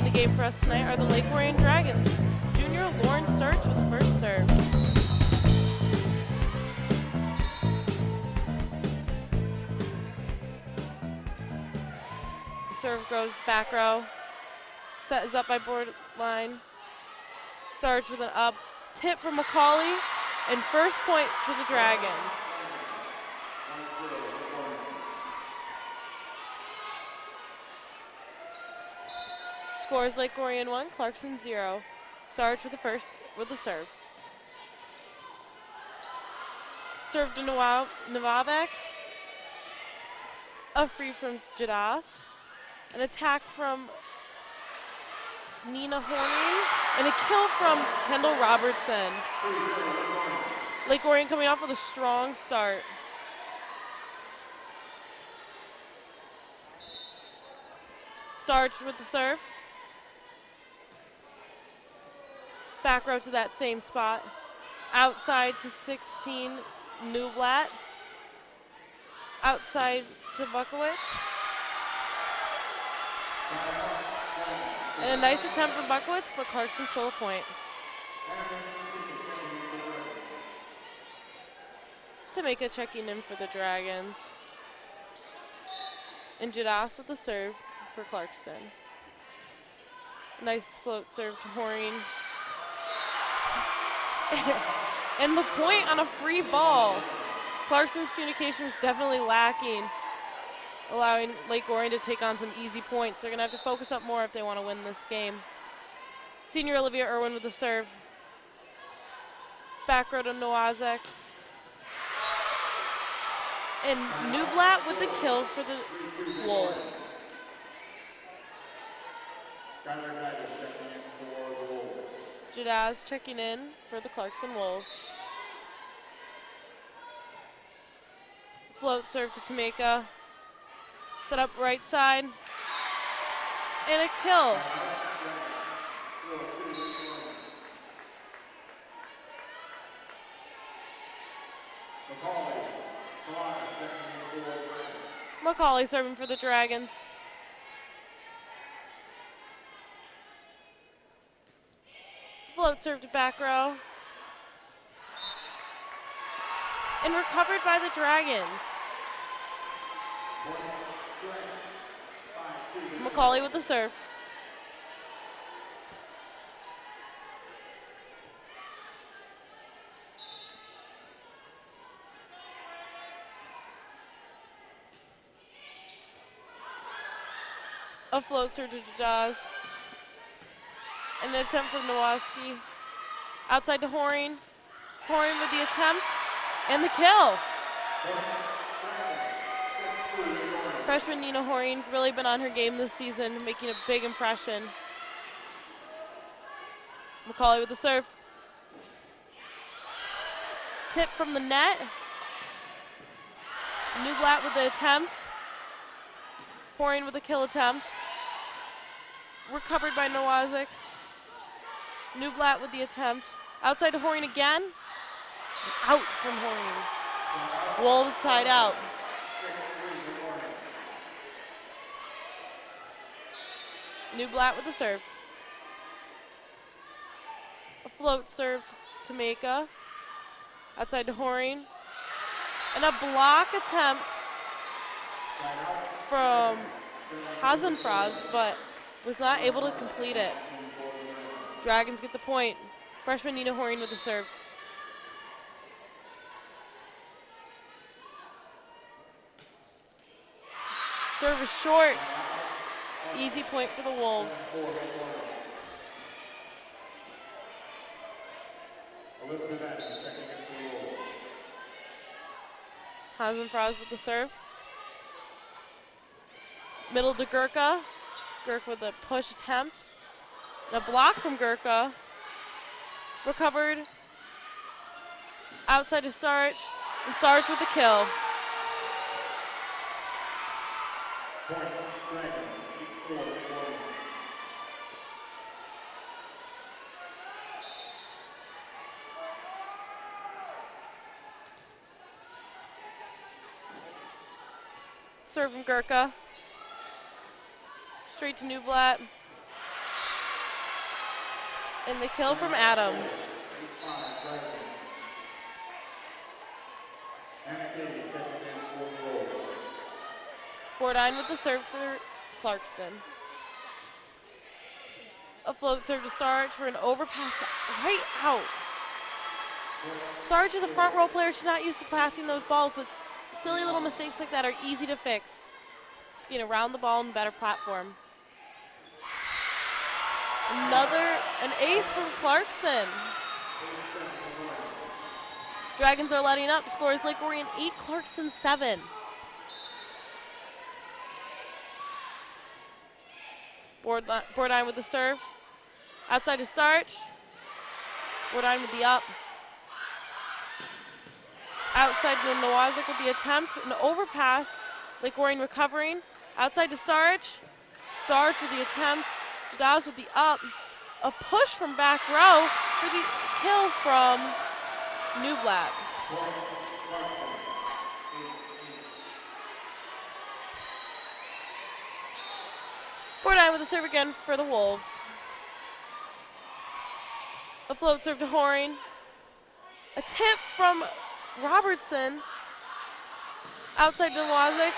the game for us tonight are the Lake Orion Dragons. Junior Lauren Starch with the first serve. Serve goes back row. Set is up by board line. Starch with an up tip from Macaulay, and first point to the Dragons. Scores Lake Orion 1, Clarkston 0. Starch with the serve. Serve to Novavek. A free from Jadas. An attack from Nina Horning. And a kill from Kendall Robertson. Lake Orion coming off with a strong start. Starch with the serve. Back row to that same spot. Outside to 16, Newblatt. Outside to Buckowitz. And a nice attempt from Buckowitz, but Clarkston stole a point. Tameka checking in for the Dragons. And Jadas with the serve for Clarkston. Nice float serve to Horine. And the point on a free ball. Clarkston's communication was definitely lacking, allowing Lake Orion to take on some easy points. They're going to have to focus up more if they want to win this game. Senior Olivia Irwin with the serve. Back row to Nowazek. And Newblatt with the kill for the Wolves. Jadaz checking in for the Clarkston Wolves. Float serve to Tameka. Set up right side. And a kill. Macaulay serving for the Dragons. Float serve to back row. And recovered by the Dragons. Macaulay with the serve. A float serve to Jadaz. An attempt from Nowoski. Outside to Horine. Horine with the attempt and the kill. Freshman Nina Horine's really been on her game this season, making a big impression. Macaulay with the serve. Tip from the net. Newblatt with the attempt. Horine with a kill attempt. Recovered by Nowazik. Newblatt with the attempt. Outside to Horine again. Out from Horine. Wolves side out. Newblatt with the serve. A float serve to Tameka. Outside to Horine. And a block attempt from Hasenfraz, but was not able to complete it. Dragons get the point. Freshman Nina Horine with the serve. Serve is short. Easy point for the Wolves. Hasenfraz with the serve. Middle to Gurka. Gurka with a push attempt. And a block from Gurka. Recovered. Outside to Starch. And Starch with the kill. Serve from Gurka. Straight to Newblatt. And the kill from Adams. Bordine with the serve for Clarkston. A float serve to Starch for an overpass right out. Starch is a front row player. She's not used to passing those balls, but silly little mistakes like that are easy to fix. Just getting around the ball on the better platform. An ace from Clarkston. Dragons are letting up. Scores Lake Orion 8, Clarkston 7. Bordine with the serve. Outside to Starch. Bordine with the up. Outside to Nowazik with the attempt. An overpass. Lake Orion recovering. Outside to Starch. Starch with the attempt. Jadaz with the up. A push from back row for the kill from Newblatt. Bordine with the serve again for the Wolves. A float serve to Horing. A tip from Robertson. Outside to Nowazik.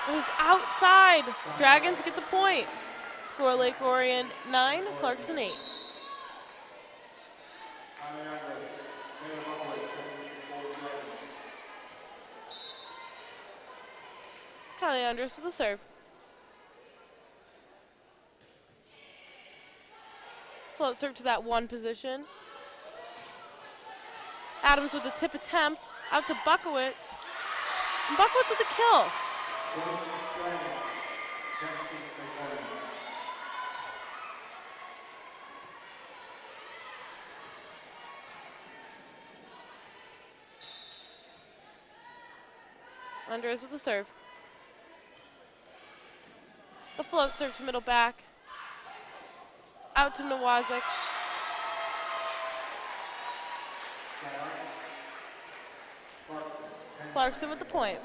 It was outside. Dragons get the point. Score Lake Orion 9, Clarkston 8. Kylie Andrews with the serve. Float serve to that one position. Adams with the tip attempt. Out to Buckowitz. And Buckowitz with the kill. Andres with the serve. A float serve to middle back. Out to Nowazik. Clarkston with the point.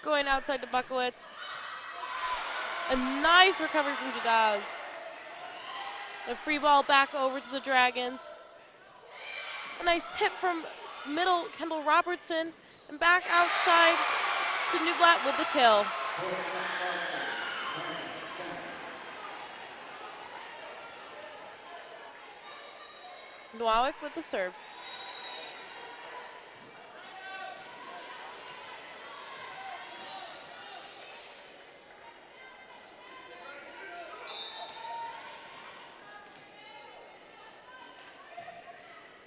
Going outside to Buckowitz. A nice recovery from Jadaz. A free ball back over to the Dragons. A nice tip from middle Kendall Robertson. And back outside to Newblatt with the kill. Nowazik with the serve.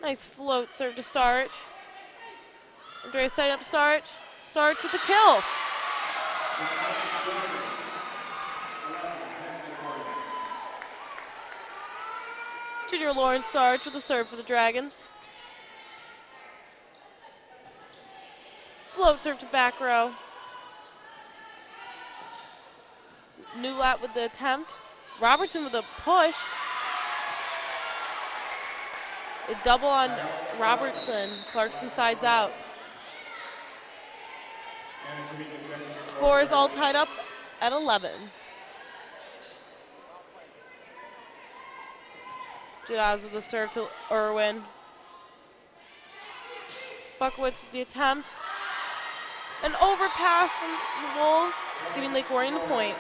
Nice float serve to Starch. Andreas setting up Starch. Starch with the kill. Junior Lawrence Starch with the serve for the Dragons. Float serve to back row. Newlatt with the attempt. Robertson with a push. A double on Robertson. Clarkston sides out. Score is all tied up at 11. Jadaz with the serve to Irwin. Buckowitz with the attempt. An overpass from the Wolves, giving Lake Orion the point.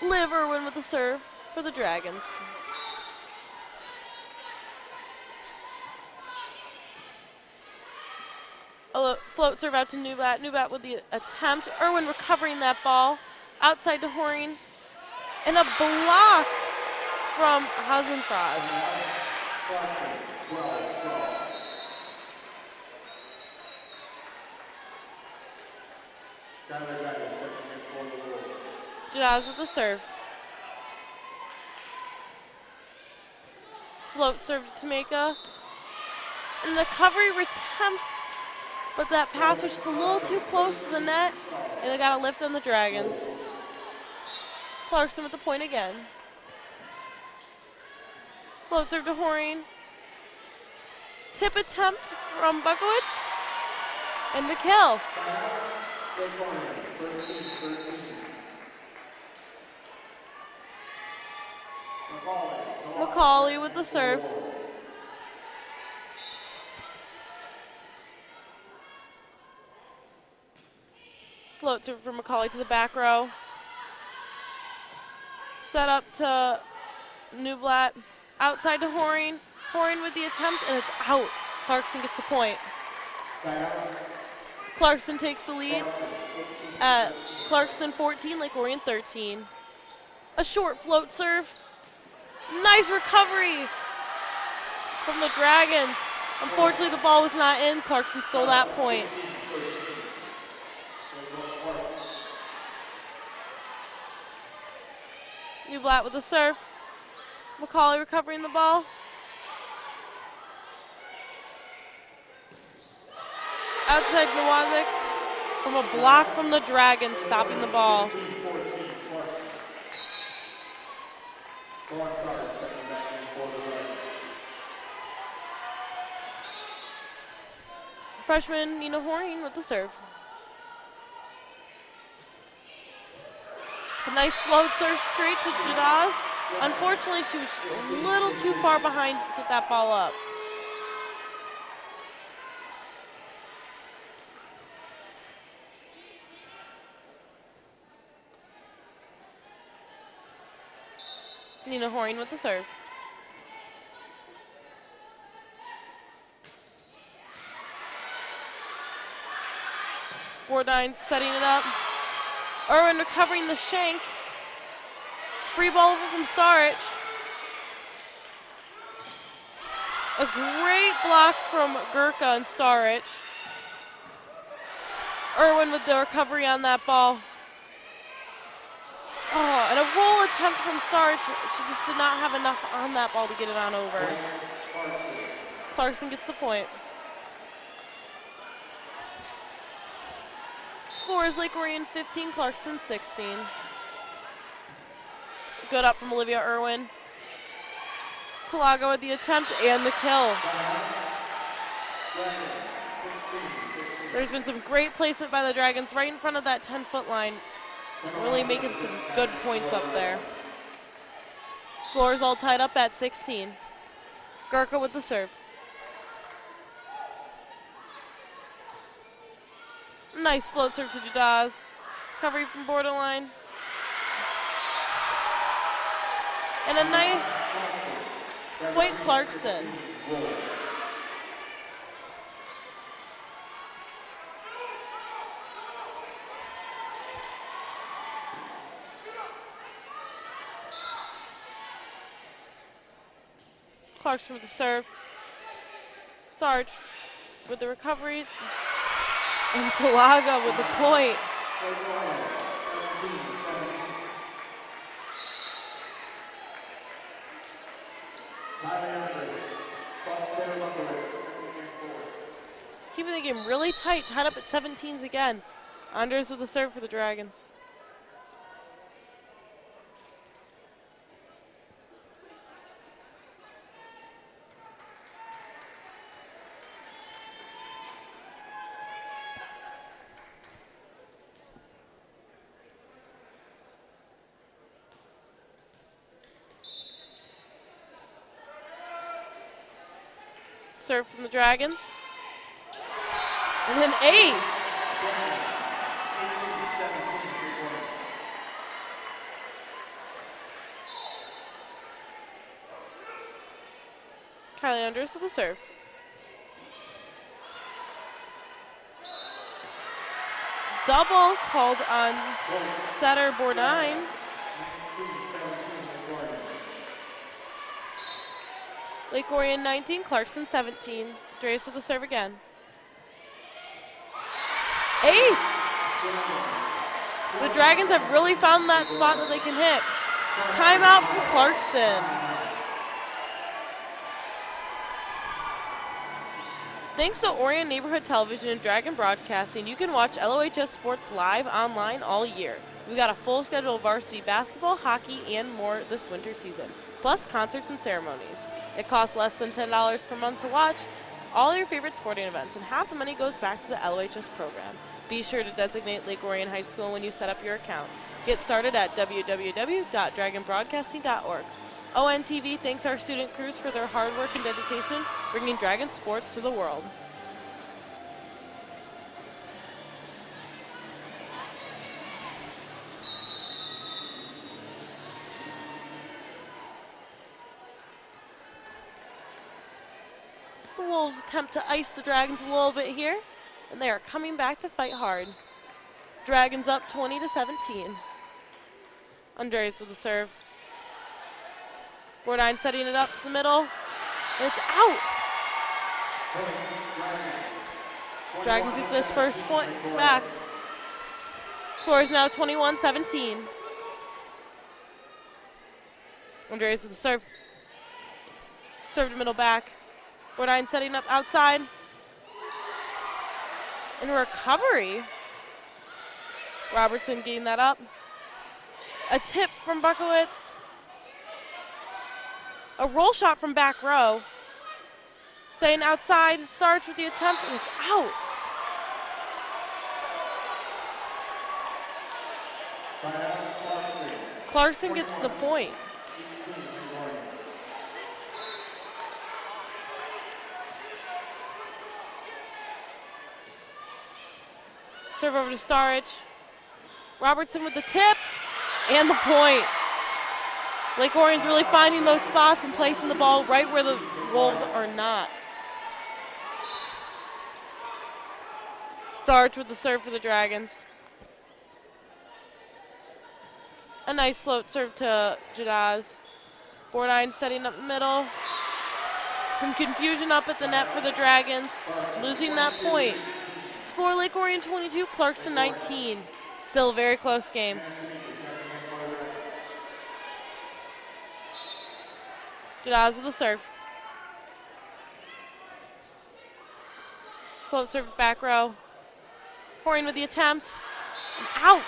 Liv Irwin with the serve for the Dragons. A float serve out to Newbatt. Newbatt with the attempt. Irwin recovering that ball. Outside to Horing. And a block from Hasenfraz. Jadaz with the serve. Float serve to Tameka. And the recovery attempt. But that pass was just a little too close to the net, and they got a lift on the Dragons. Clarkston with the point again. Float serve to Horing. tip attempt from Buckowitz. And the kill. Macaulay with the serve. Float serve from Macaulay to the back row. Set up to Newblatt. Outside to Horine. Horine with the attempt, and it's out. Clarkston gets the point. Clarkston takes the lead at Clarkston 14, Lake Orion 13. A short float serve. Nice recovery from the Dragons. Unfortunately, the ball was not in. Clarkston stole that point. Newblatt with the serve. Macaulay recovering the ball. Outside Nowazik from a block from the Dragons, stopping the ball. Freshman Nina Horine with the serve. A nice float serve straight to Jadaz. Unfortunately, she was just a little too far behind to get that ball up. Nina Horine with the serve. Bourdine setting it up. Irwin recovering the shank. Free ball over from Starich. A great block from Gurka and Starich. Irwin with the recovery on that ball. Oh, and a roll attempt from Starich. She just did not have enough on that ball to get it on over. Clarkston gets the point. Score is Lake Orion 15, Clarkston 16. Good up from Olivia Irwin. Talaga with the attempt and the kill. There's been some great placement by the Dragons right in front of that 10-foot line. Really making some good points up there. Score is all tied up at 16. Gurka with the serve. Nice float serve to Jadaz. Recovery from borderline. And a nice point Clarkston. Clarkston with the serve. Sarge with the recovery. And Talaga with the point. Keeping the game really tight, tied up at 17s again. Anders with the serve for the Dragons. Serve from the Dragons. And then ace. Kylie Anders with the serve. Double called on setter Bourdine. Lake Orion 19, Clarkston 17. Dreas with the serve again. Ace! The Dragons have really found that spot that they can hit. Timeout from Clarkston. Thanks to Orion Neighborhood Television and Dragon Broadcasting, you can watch LOHS Sports live online all year. We've got a full schedule of varsity basketball, hockey, and more this winter season, plus concerts and ceremonies. It costs less than $10 per month to watch. all your favorite sporting events, and half the money goes back to the LOHS program. Be sure to designate Lake Orion High School when you set up your account. Get started at www.dragonbroadcasting.org. ONTV thanks our student crews for their hard work and dedication, bringing Dragon sports to the world. The Wolves attempt to ice the Dragons a little bit here, and they are coming back to fight hard. Dragons up 20-17. Andres with the serve. Bordine setting it up to the middle, and it's out. Dragons get this first point back. Score is now 21-17. Andres with the serve. Serve to middle back. Bordine setting up outside. In recovery. Robertson getting that up. A tip from Buckowitz. A roll shot from back row. Staying outside, starts with the attempt, and it's out. Clarkston gets the point. Serve over to Starich. Robertson with the tip and the point. Lake Orion's really finding those spots and placing the ball right where the Wolves are not. Starch with the serve for the Dragons. A nice float serve to Jadaz. Bordine setting up the middle. Some confusion up at the net for the Dragons. Losing that point. Score Lake Orion 22, Clarkston 19. Still a very close game. Jadaz with the serve. Float serve back row. Orion with the attempt. And out.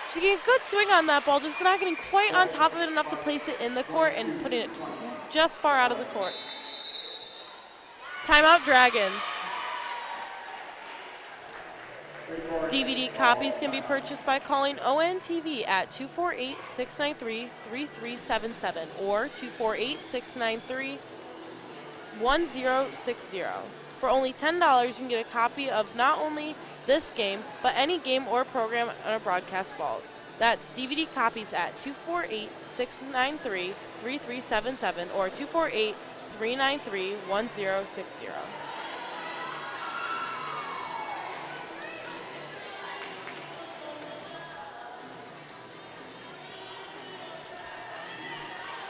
She's getting a good swing on that ball, just not getting quite on top of it enough to place it in the court and putting it just far out of the court. Timeout Dragons. DVD copies can be purchased by calling ONTV at 248-693-3377 or 248-693-1060. For only $10, you can get a copy of not only this game, but any game or program on a broadcast vault. That's DVD copies at 248-693-3377 or 248-393-1060.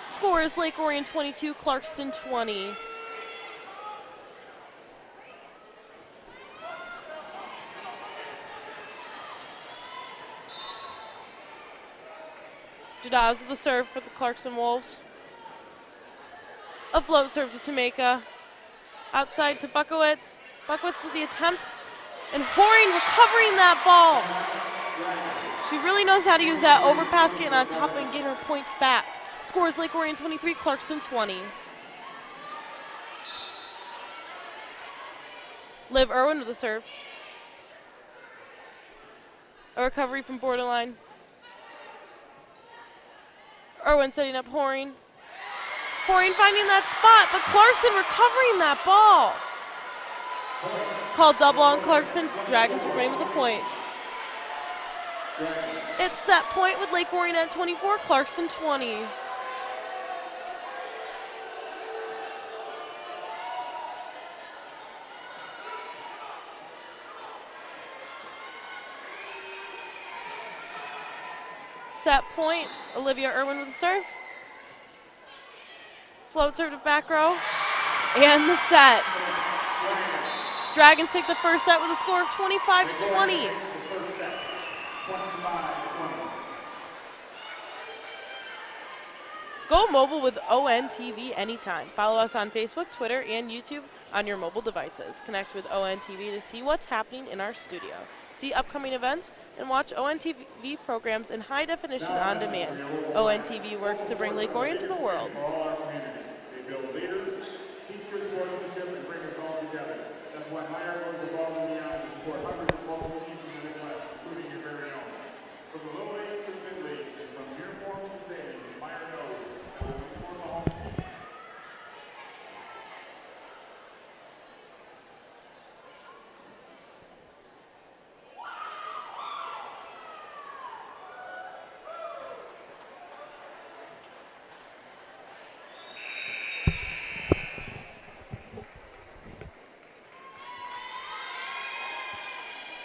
Score is Lake Orion 22, Clarkston 20. Jadaz with the serve for the Clarkston Wolves. A float serve to Tameka. Outside to Buckowitz. Buckowitz with the attempt. And Horing recovering that ball. She really knows how to use that overpass, getting on top and getting her points back. Scores Lake Orion 23, Clarkston 20. Liv Irwin with the serve. A recovery from borderline. Irwin setting up Horing. Horing finding that spot, but Clarkston recovering that ball. Called double on Clarkston. Dragons remain with the point. It's set point with Lake Orion at 24, Clarkston 20. Set point, Olivia Irwin with the serve. Float serve to back row. And the set. Dragons take the first set with a score of 25-20. Go mobile with ONTV anytime. Follow us on Facebook, Twitter, and YouTube on your mobile devices. Connect with ONTV to see what's happening in our studio. See upcoming events and watch ONTV programs in high definition on demand. ONTV works to bring Lake Orion to the world. They build leaders, teach teach good sportsmanship and bring us all together. That's why my art goes above and beyond to support hundreds of local teams in the Midwest, including your very own. From the Little Leagues to the Big Leagues, and from uniforms to stadiums, Meyer knows that when we support the home team,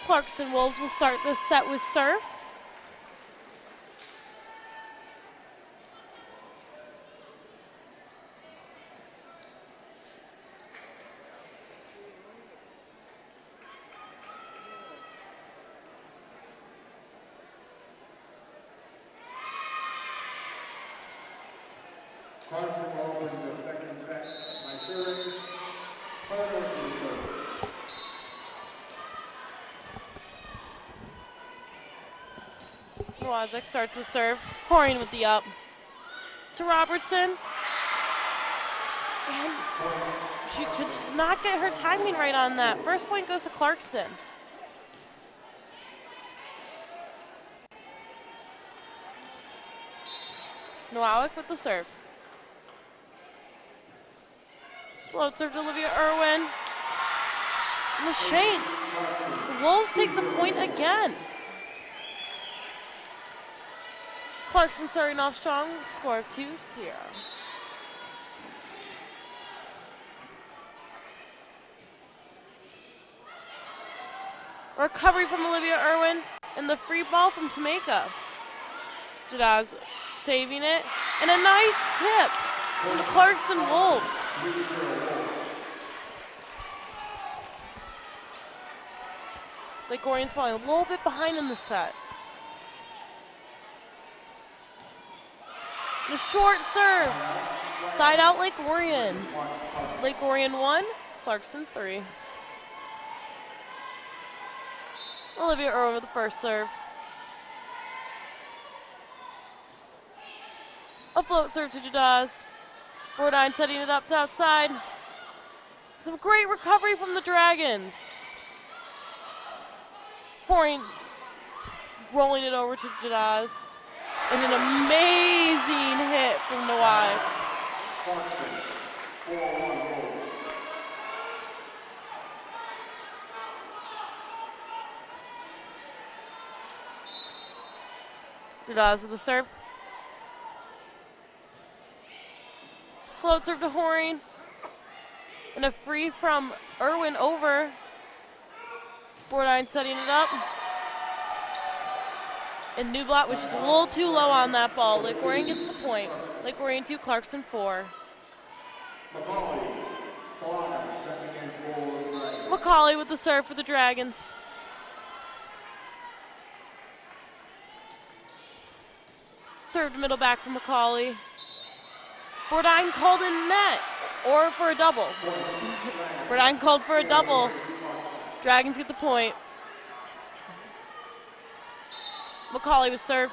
Clarkston Wolves will start this set with serve. Clarkston will open the second set by serving. Carter with the serve. Wozek starts with serve. Orion with the up. To Robertson. And she could just not get her timing right on that. First point goes to Clarkston. Nowalik with the serve. Float serve to Olivia Irwin. And the shank. The Wolves take the point again. Clarkston starting off strong, score of 2-0. Recovery from Olivia Irwin, and the free ball from Tameka. Jadaz saving it, and a nice tip from the Clarkston Wolves. Lake Orion's falling a little bit behind in the set. The short serve. Side out Lake Orion. Lake Orion 1, Clarkston 3. Olivia Irwin with the first serve. A float serve to Jadaz. Bordine setting it up to outside. Some great recovery from the Dragons. Orion rolling it over to Jadaz. And an amazing hit from Nawai. Jadaz with the serve. Float serve to Orion. And a free from Irwin over. Bordine setting it up. And Newblatt was just a little too low on that ball. Lake Orion gets the point. Lake Orion 2, Clarkston 4. McCauley with the serve for the Dragons. Served middle back from McCauley. Bordine called in net, or for a double. Bordine called for a double. Dragons get the point. McCauley with serve.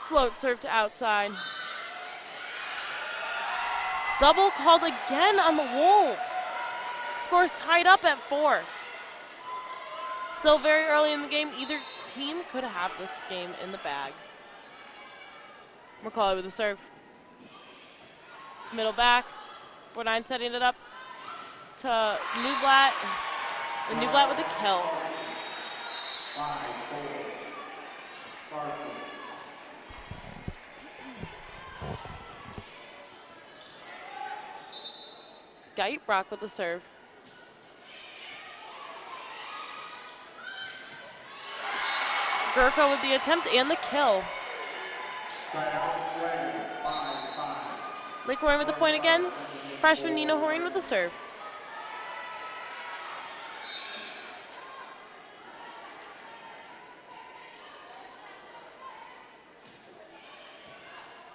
Float serve to outside. Double called again on the Wolves. Scores tied up at 4. Still very early in the game. Either team could have this game in the bag. McCauley with the serve. It's middle back. Bordine setting it up to Newblatt. And Newblatt with a kill. Geitbrock with the serve. Gurko with the attempt and the kill. Lake Orion with the point again. Freshman Nina Orion with the serve.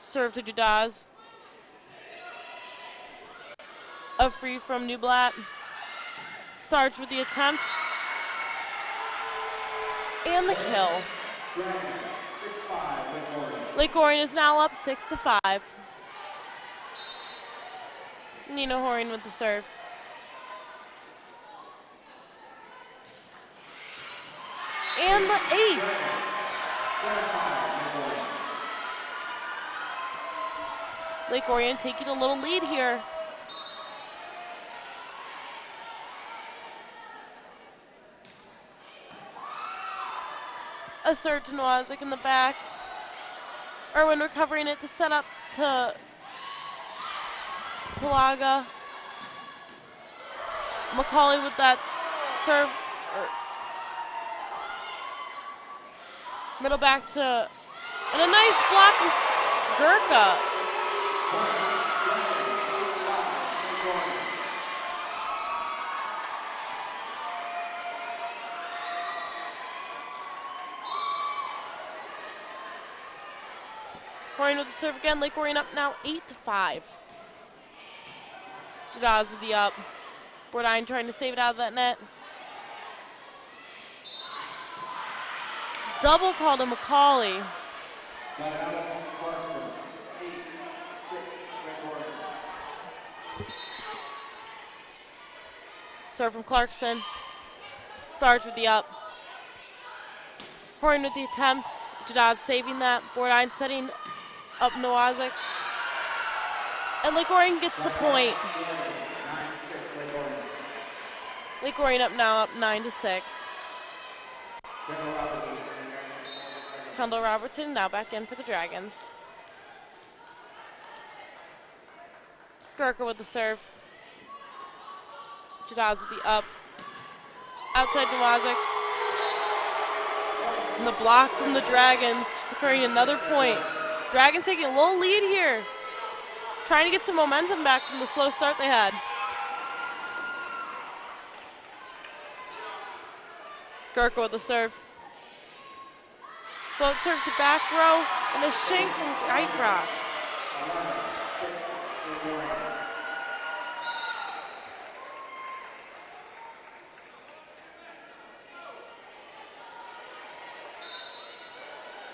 Serve to Jadaz. A free from Newblatt. Sarge with the attempt. And the kill. 6-5, Lake Orion. Lake Orion is now up 6-5. Nina Orion with the serve. And the ace. Lake Orion taking a little lead here. A serve to Nowazik in the back. Irwin recovering it to set up to Talaga. McCauley with that serve. Middle back to, and a nice block from Gurka. Orion with the serve again. Lake Orion up now 8-5. Jadaz with the up. Bordine trying to save it out of that net. Double call to McCauley. Serve from Clarkston. Starts with the up. Orion with the attempt. Jadad saving that. Bordine setting up Nowazik. And Lake Orion gets the point. Lake Orion up now, up 9-6. Kendall Robertson now back in for the Dragons. Gurka with the serve. Jadaz with the up. Outside Nowazik. And the block from the Dragons, securing another point. Dragons taking a little lead here. Trying to get some momentum back from the slow start they had. Gurka with the serve. Float serve to back row, and a shank from Geitrock.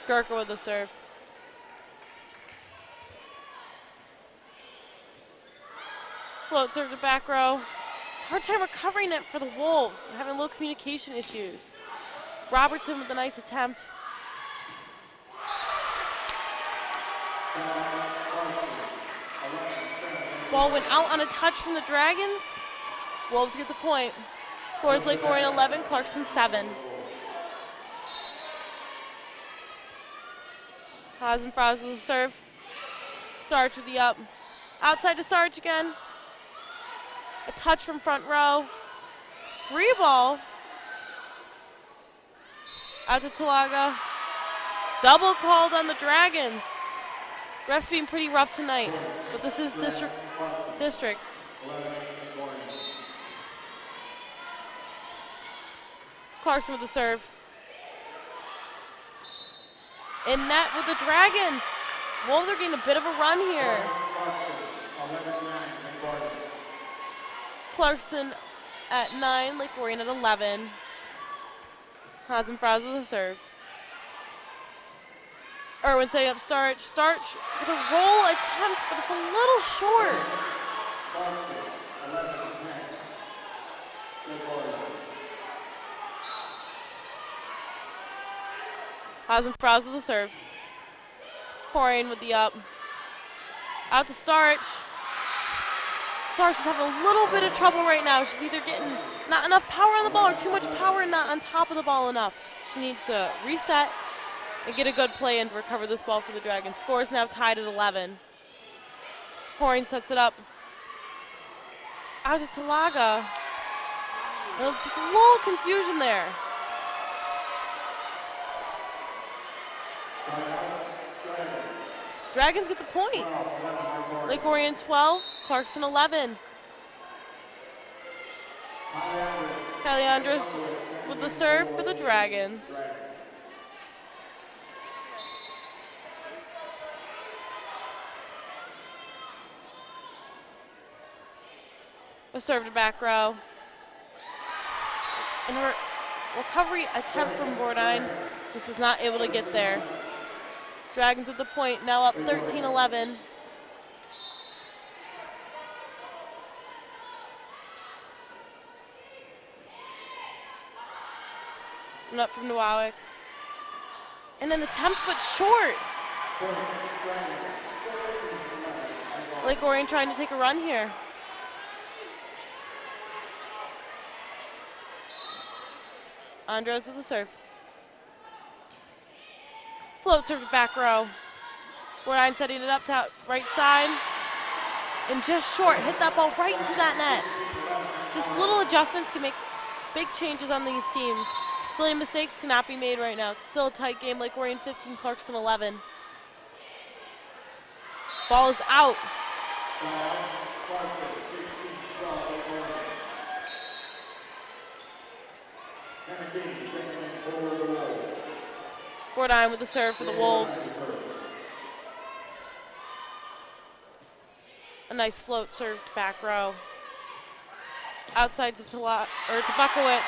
Gurka with the serve. Float serve to back row. Hard time recovering it for the Wolves, having little communication issues. Robertson with a nice attempt. Ball went out on a touch from the Dragons. Wolves get the point. Scores Lake Orion 11, Clarkston 7. Haas and Frost with the serve. Starch with the up. Outside to Starch again. A touch from front row. Free ball. Out to Talaga. Double called on the Dragons. Refs being pretty rough tonight, but this is districts. Clarkston with the serve. In net with the Dragons. Wolves are getting a bit of a run here. Clarkston at 9, Lake Orion at 11. Haas and Frost with the serve. Irwin setting up Starch. Starch with a roll attempt, but it's a little short. Haas and Frost with the serve. Orion with the up. Out to Starch. Starch is having a little bit of trouble right now. She's either getting not enough power on the ball or too much power and not on top of the ball enough. She needs to reset and get a good play in to recover this ball for the Dragons. Scores now tied at 11. Orion sets it up. Out to Talaga. Just a little confusion there. Dragons get the point. Lake Orion 12, Clarkston 11. Kylie Andres with the serve for the Dragons. A serve to back row. And her recovery attempt from Bordine just was not able to get there. Dragons with the point, now up 13-11. And up from Nowak. And an attempt, but short. Lake Orion trying to take a run here. Andres with the serve. Float serve to back row. Orion setting it up to right side. And just short, hit that ball right into that net. Just little adjustments can make big changes on these teams. Silly mistakes cannot be made right now. It's still a tight game. Lake Orion 15, Clarkston 11. Ball is out. Orion with the serve for the Wolves. A nice float served back row. Outside to Buckowitz.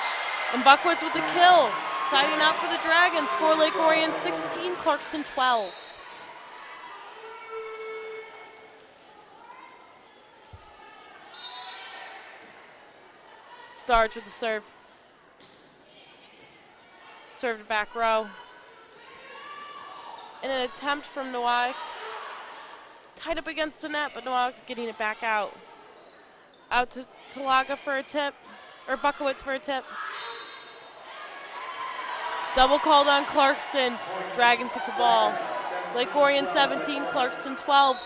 And Buckowitz with the kill. Siding up for the Dragons. Score Lake Orion 16, Clarkston 12. Starch with the serve. Served back row. And an attempt from Nowak. Tied up against the net, but Nowak getting it back out. Out to Talaga for a tip, or Buckowitz for a tip. Double called on Clarkston. Dragons get the ball. Lake Orion 17, Clarkston 12.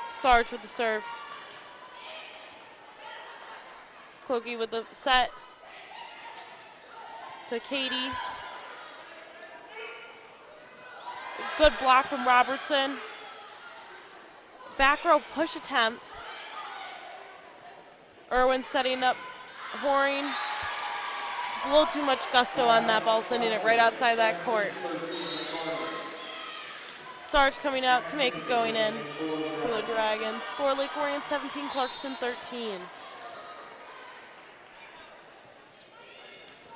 Starch with the serve. Cloakey with the set to Katie. Good block from Robertson. Back row push attempt. Irwin setting up Horing. Just a little too much gusto on that ball, sending it right outside that court. Starch coming out to make it going in for the Dragons. Score Lake Orion 17, Clarkston 13.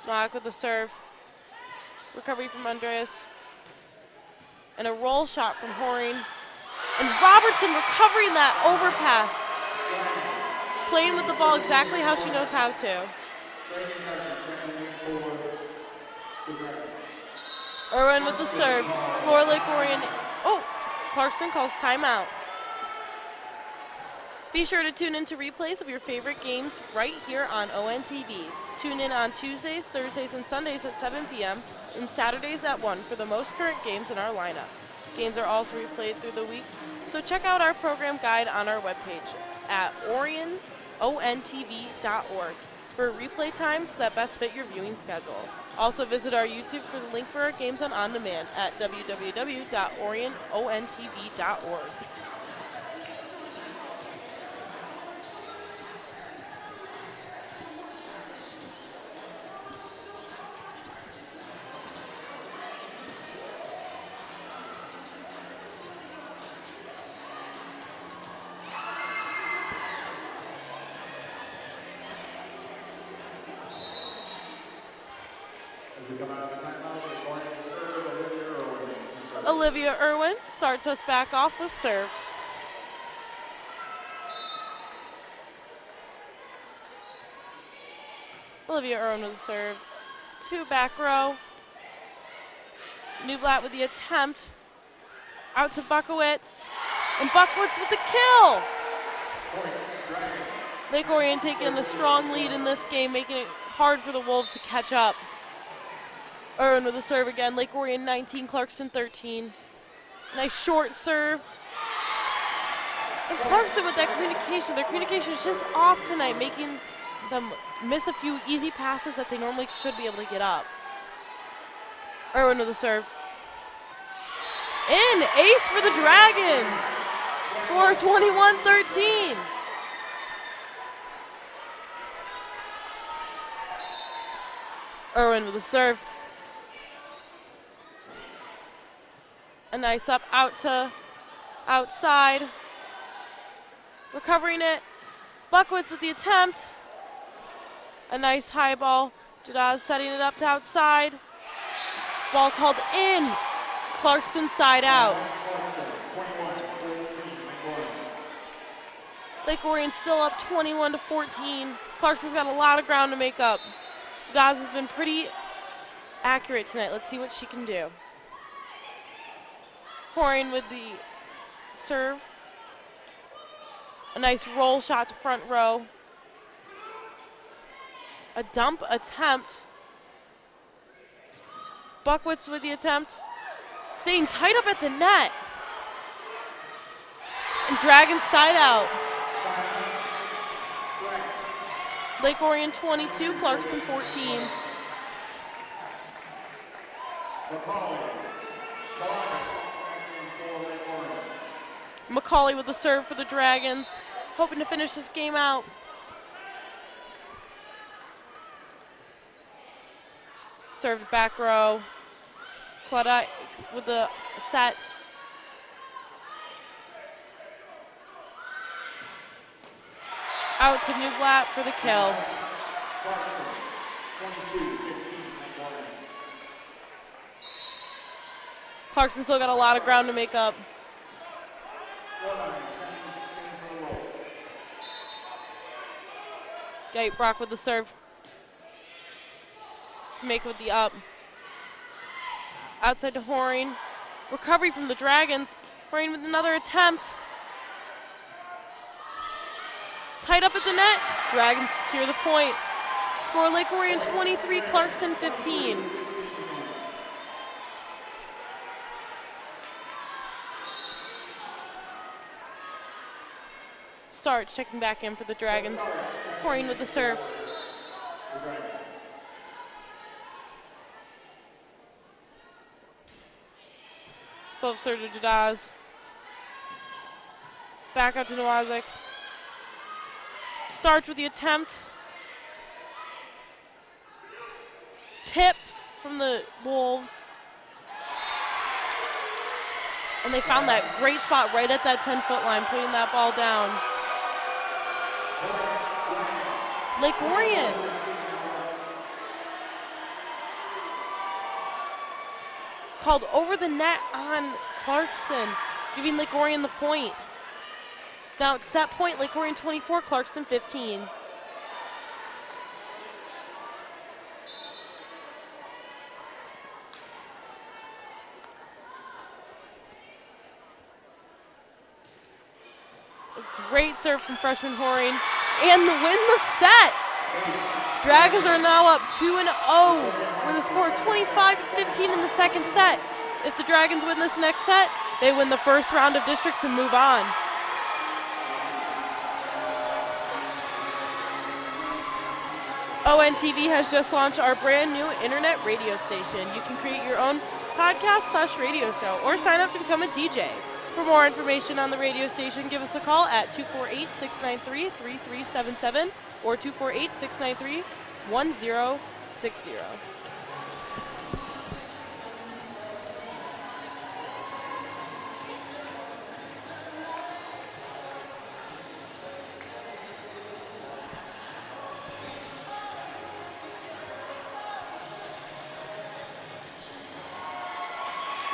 Knock with the serve. Recovery from Andreas. And a roll shot from Horing. And Robertson recovering that overpass. Playing with the ball exactly how she knows how to. Irwin with the serve. Score Lake Orion. Oh, Clarkston calls timeout. Be sure to tune in to replays of your favorite games right here on ONTV. Tune in on Tuesdays, Thursdays, and Sundays at 7 p.m. and Saturdays at 1 for the most current games in our lineup. Games are also replayed through the week, so check out our program guide on our webpage at orionontv.org for replay times that best fit your viewing schedule. Also visit our YouTube for the link for our games on demand at www.orionontv.org. Olivia Irwin starts us back off with serve. Olivia Irwin with the serve. To back row. Newblatt with the attempt. Out to Buckowitz. And Buckowitz with the kill. Lake Orion taking a strong lead in this game, making it hard for the Wolves to catch up. Irwin with the serve again. Lake Orion 19, Clarkston 13. Nice short serve. And Clarkston with that communication. Their communication is just off tonight, making them miss a few easy passes that they normally should be able to get up. Irwin with the serve. In, ace for the Dragons. Score 21-13. Irwin with the serve. A nice up out to outside. Recovering it. Buckwitz with the attempt. A nice high ball. Jadaz setting it up to outside. Ball called in. Clarkston side out. Lake Orion still up 21-14. Clarkston's got a lot of ground to make up. Jadaz has been pretty accurate tonight. Let's see what she can do. Orion with the serve. A nice roll shot to front row. A dump attempt. Buckwitz with the attempt. Staying tight up at the net. And Dragons side out. Lake Orion 22, Clarkston 14. McCauley with the serve for the Dragons, hoping to finish this game out. Served back row. Claudette with the set. Out to Newblatt for the kill. Clarkston still got a lot of ground to make up. Brock with the serve. To make with the up. Outside to Horine. Recovery from the Dragons. Horine with another attempt. Tight up at the net. Dragons secure the point. Score Lake Orion 23, Clarkston 15. Starch checking back in for the Dragons. Horine with the serve. Full serve to Jadaz. Back out to Nowazik. Starch with the attempt. Tip from the Wolves. And they found that great spot right at that 10-foot line, putting that ball down. Lake Orion. Called over the net on Clarkston, giving Lake Orion the point. Now it's set point, Lake Orion 24, Clarkston 15. A great serve from freshman Horine, and the win the set. Dragons are now up 2-0 with a score of 25-15 in the second set. If the Dragons win this next set, they win the first round of districts and move on. ONTV has just launched our brand new internet radio station. You can create your own podcast/radio show or sign up to become a DJ. For more information on the radio station, give us a call at 248-693-3377 or 248-693-1060.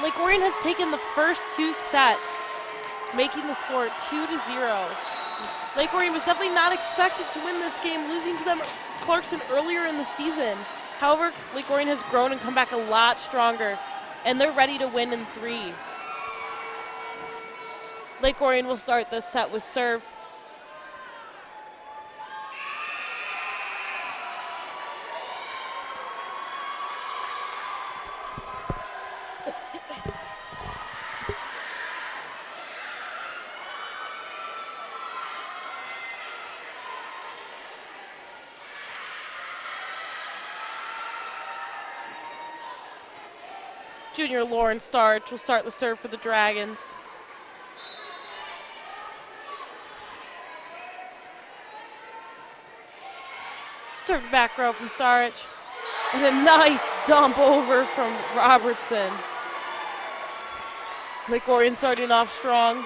Lake Orion has taken the first two sets, making the score 2-0. Lake Orion was definitely not expected to win this game, losing to them Clarkston earlier in the season. However, Lake Orion has grown and come back a lot stronger, and they're ready to win in three. Lake Orion will start this set with serve. Junior Lauren Starch will start the serve for the Dragons. Served back row from Starch. And a nice dump over from Robertson. Lake Orion starting off strong.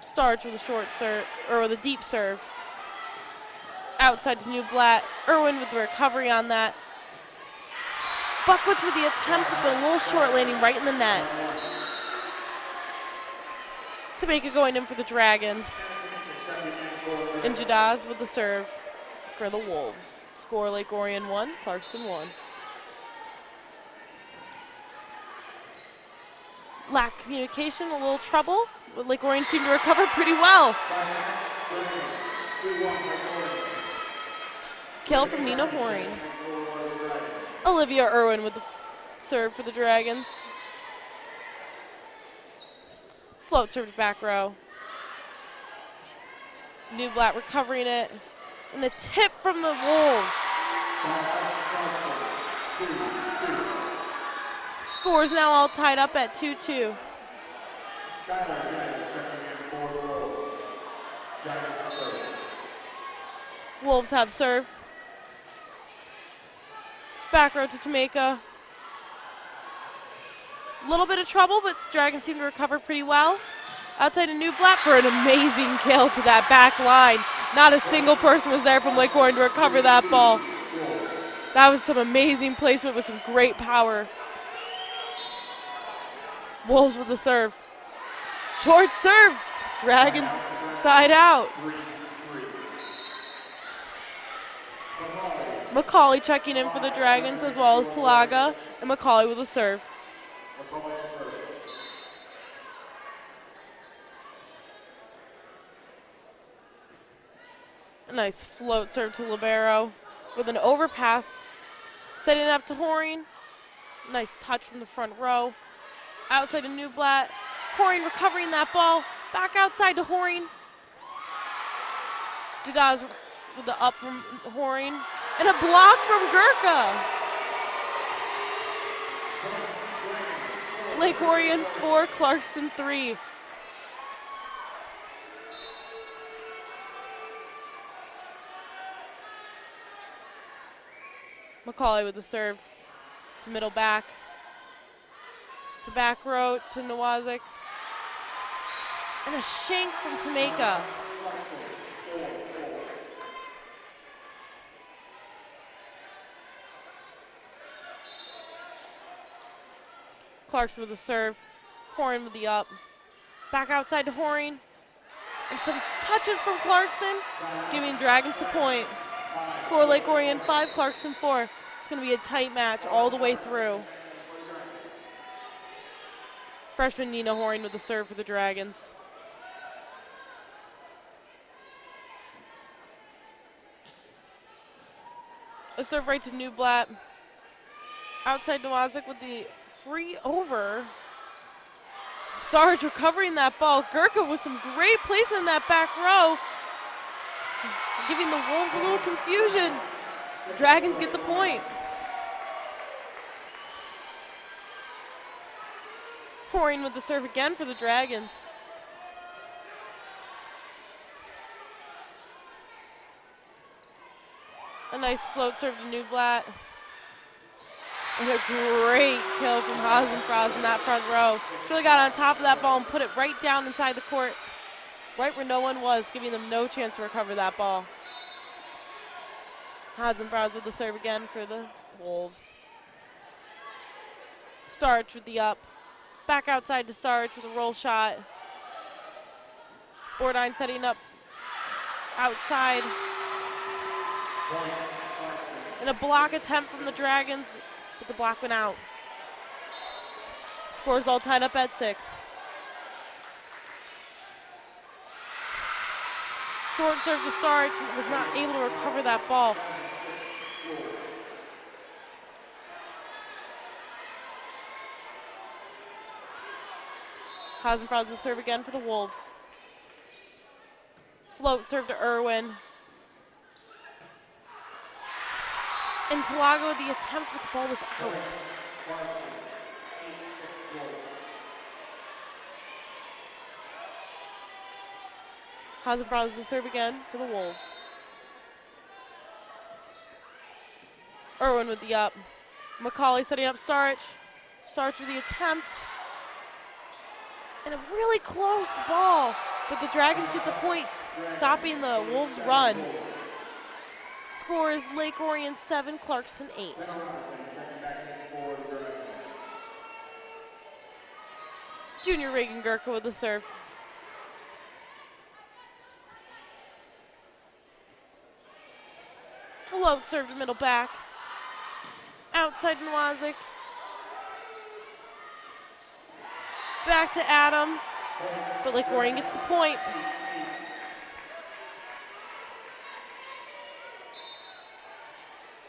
Starch with a short serve, or with a deep serve. Outside to Newblatt. Irwin with the recovery on that. Buckwitz with the attempt, but a little short, landing right in the net. To make it going in for the Dragons. And Jadaz with the serve for the Wolves. Score Lake Orion 1, Clarkston 1. Lack communication, a little trouble, but Lake Orion seemed to recover pretty well. Kill from Nina Horing. Olivia Irwin with the serve for the Dragons. Float served back row. Newblatt recovering it. And a tip from the Wolves. Scores now all tied up at 2-2. Wolves have serve. Back row to Jamaica. A little bit of trouble, but Dragons seem to recover pretty well. Outside of Newblatt for an amazing kill to that back line. Not a single person was there from Lake Orion to recover that ball. That was some amazing placement with some great power. Wolves with the serve. Short serve. Dragons side out. Macaulay checking in for the Dragons, as well as Talaga, and Macaulay with a serve. A nice float serve to Libero with an overpass. Setting it up to Horing. Nice touch from the front row. Outside to Newblatt. Horing recovering that ball. Back outside to Horing. Jadaz with the up from Horing. And a block from Gurka. Lake Orion 4, Clarkston 3. Macaulay with the serve to middle back. To back row to Nawazik. And a shank from Tameka. Clarkston with the serve. Horing with the up. Back outside to Horing. And some touches from Clarkston, giving Dragons a point. Score Lake Orion 5, Clarkston 4. It's going to be a tight match all the way through. Freshman Nina Horing with the serve for the Dragons. A serve right to Newblatt. Outside Nowazik with the free over. Starge recovering that ball. Gurka with some great placement in that back row. Giving the Wolves a little confusion. The Dragons get the point. Horing with the serve again for the Dragons. A nice float serve to Newblatt. And a great kill from Hasenfraz in that front row. Really got on top of that ball and put it right down inside the court, right where no one was, giving them no chance to recover that ball. Hasenfraz with the serve again for the Wolves. Starch with the up. Back outside to Starch with a roll shot. Bordine setting up outside. And a block attempt from the Dragons, but the block went out. Scores all tied up at 6. Short serve to Starch, was not able to recover that ball. Hasenfraz to serve again for the Wolves. Float serve to Irwin. And Talago with the attempt, but the ball was out. Hasenfraz to serve again for the Wolves. Irwin with the up. Macaulay setting up Starch. Starch with the attempt. And a really close ball. But the Dragons get the point, stopping the Wolves' run. Score is Lake Orion 7, Clarkston 8. Junior Reagan Gurka with the serve. Float serve to middle back. Outside Nwazik. Back to Adams. But Lake Orion gets the point.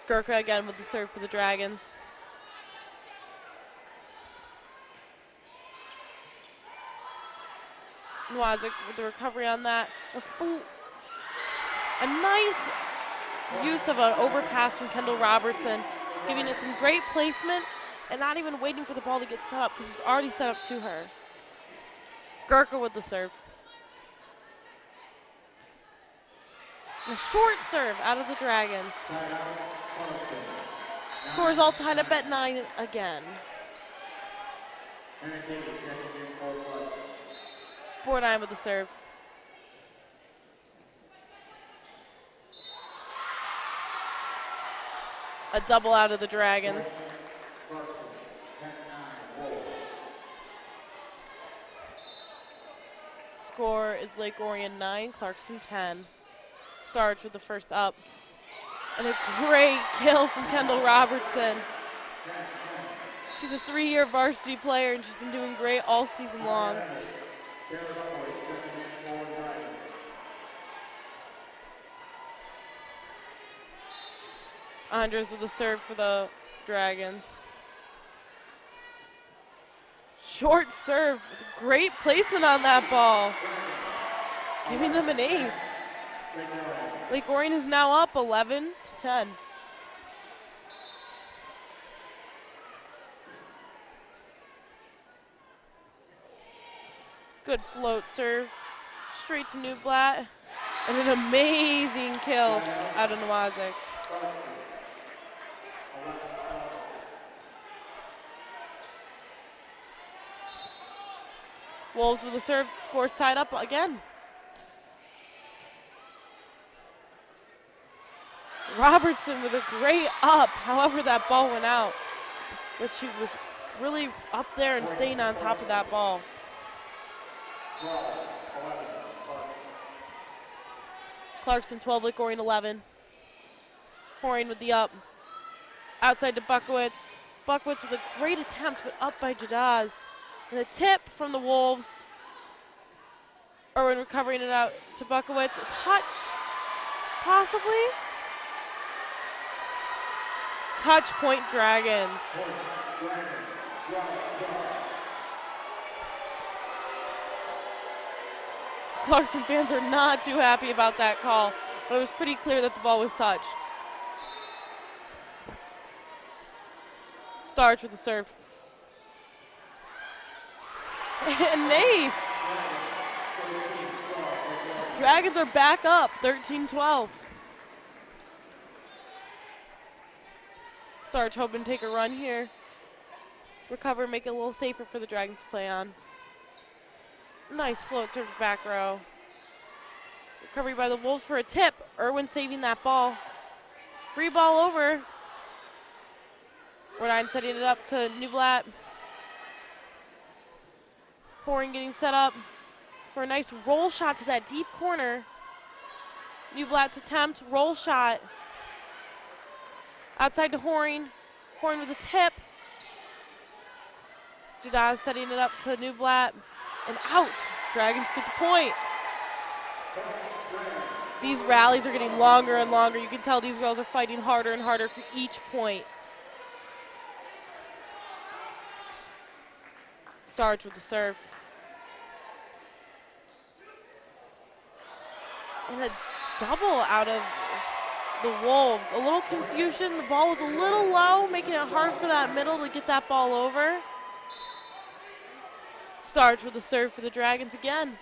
Gurka again with the serve for the Dragons. Nwazik with the recovery on that. A nice use of an overpass from Kendall Robertson, giving it some great placement and not even waiting for the ball to get set up because it's already set up to her. Gurka with the serve. A short serve out of the Dragons. Score is all tied up at 9 again. Bornheim with the serve. A double out of the Dragons. Score is Lake Orion 9, Clarkston 10. Starch with the first up. And a great kill from Kendall Robertson. She's a 3-year varsity player and she's been doing great all season long. Andres with the serve for the Dragons. Short serve, great placement on that ball. Giving them an ace. Lake Orion is now up 11-10. Good float serve, straight to Newblatt. And an amazing kill out of Nwazik. Wolves with a serve, scores tied up again. Robertson with a great up, however that ball went out. But she was really up there and staying on top of that ball. Clarkston 12, Lake Orion 11. Orion with the up. Outside to Buckowitz. Buckowitz with a great attempt, but up by Jadaz. And a tip from the Wolves. Irwin recovering it out to Buckowitz. A touch, possibly? Touch point Dragons. Clarkston fans are not too happy about that call, but it was pretty clear that the ball was touched. Starch with the serve. And ace. Dragons are back up, 13-12. Starch hoping to take a run here. Recover, make it a little safer for the Dragons to play on. Nice float serve back row. Recovery by the Wolves for a tip. Irwin saving that ball. Free ball over. Orion setting it up to Newblatt. Pouring getting set up for a nice roll shot to that deep corner. Newblatt's attempt, roll shot. Outside to Horn. Horn with a tip. Jadaz setting it up to Newblatt. And out. Dragons get the point. These rallies are getting longer and longer. You can tell these girls are fighting harder and harder for each point. Starch with the serve. And a double out of the Wolves. A little confusion. The ball was a little low, making it hard for that middle to get that ball over. Starch with the serve for the Dragons again.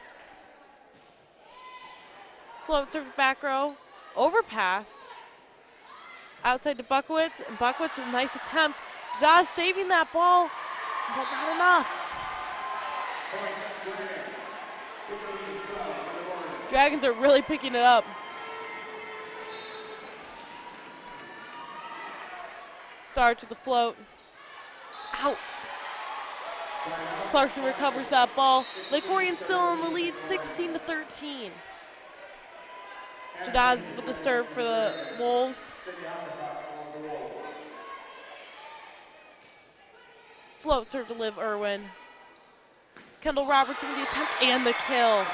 Float serve back row. Overpass. Outside to Buckowitz. And Buckowitz with a nice attempt. Jazz saving that ball, but not enough. Dragons are really picking it up. Starts with the float. Out. Clarkston recovers that ball. Lake Orion still in the lead, 16-13. Jadaz with the serve for the Wolves. Float serve to Liv Irwin. Kendall Robertson with the attempt and the kill.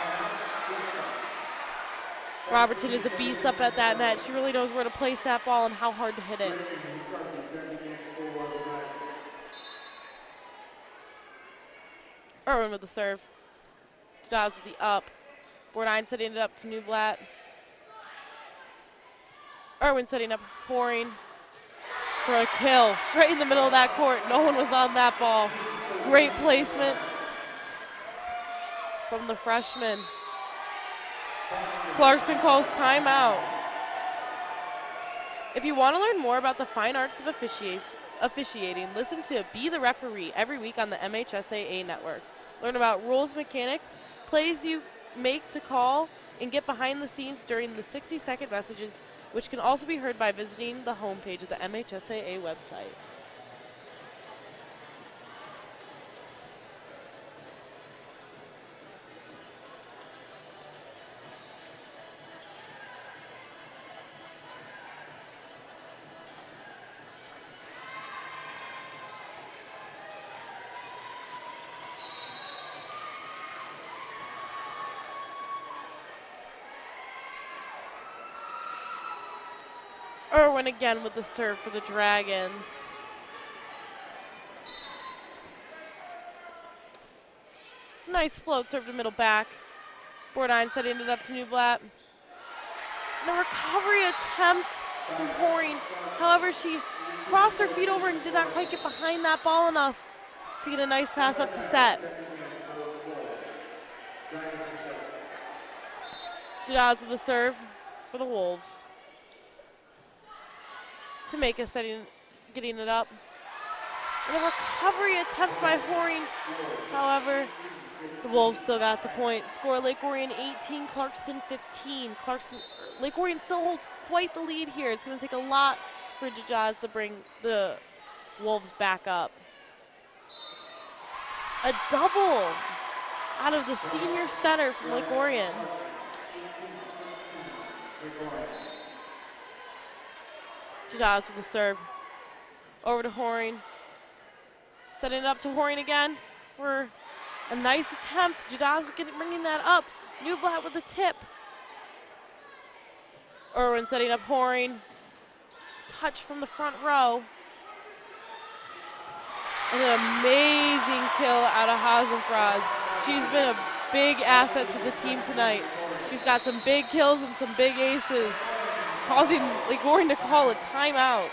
Robertson is a beast up at that net. She really knows where to place that ball and how hard to hit it. Irwin with the serve. Dawes with the up. Bourdine setting it up to Newblatt. Irwin setting up Horing for a kill. Straight in the middle of that court. No one was on that ball. It's great placement from the freshman. Clarkston calls timeout. If you want to learn more about the fine arts of officiating, listen to Be the Referee every week on the MHSAA network. Learn about rules, mechanics, plays you make to call, and get behind the scenes during the 60-second messages, which can also be heard by visiting the homepage of the MHSAA website. Irwin again with the serve for the Dragons. Nice float serve to middle back. Bourdine setting it up to Newblatt. The recovery attempt from Horing. However, she crossed her feet over and did not quite get behind that ball enough to get a nice pass up to set. Jadaz with the serve for the Wolves. Tameka getting it up. And a recovery attempt by Horing. However, the Wolves still got the point. Score Lake Orion 18, Clarkston 15. Lake Orion still holds quite the lead here. It's going to take a lot for Jajaz to bring the Wolves back up. A double out of the senior center from Lake Orion. Jadaz with the serve. Over to Horing. Setting it up to Horing again for a nice attempt. Jadaz bringing that up. Newblatt with the tip. Irwin setting up Horing. Touch from the front row. And an amazing kill out of Hasenfraz. She's been a big asset to the team tonight. She's got some big kills and some big aces, causing Lake Orion to call a timeout.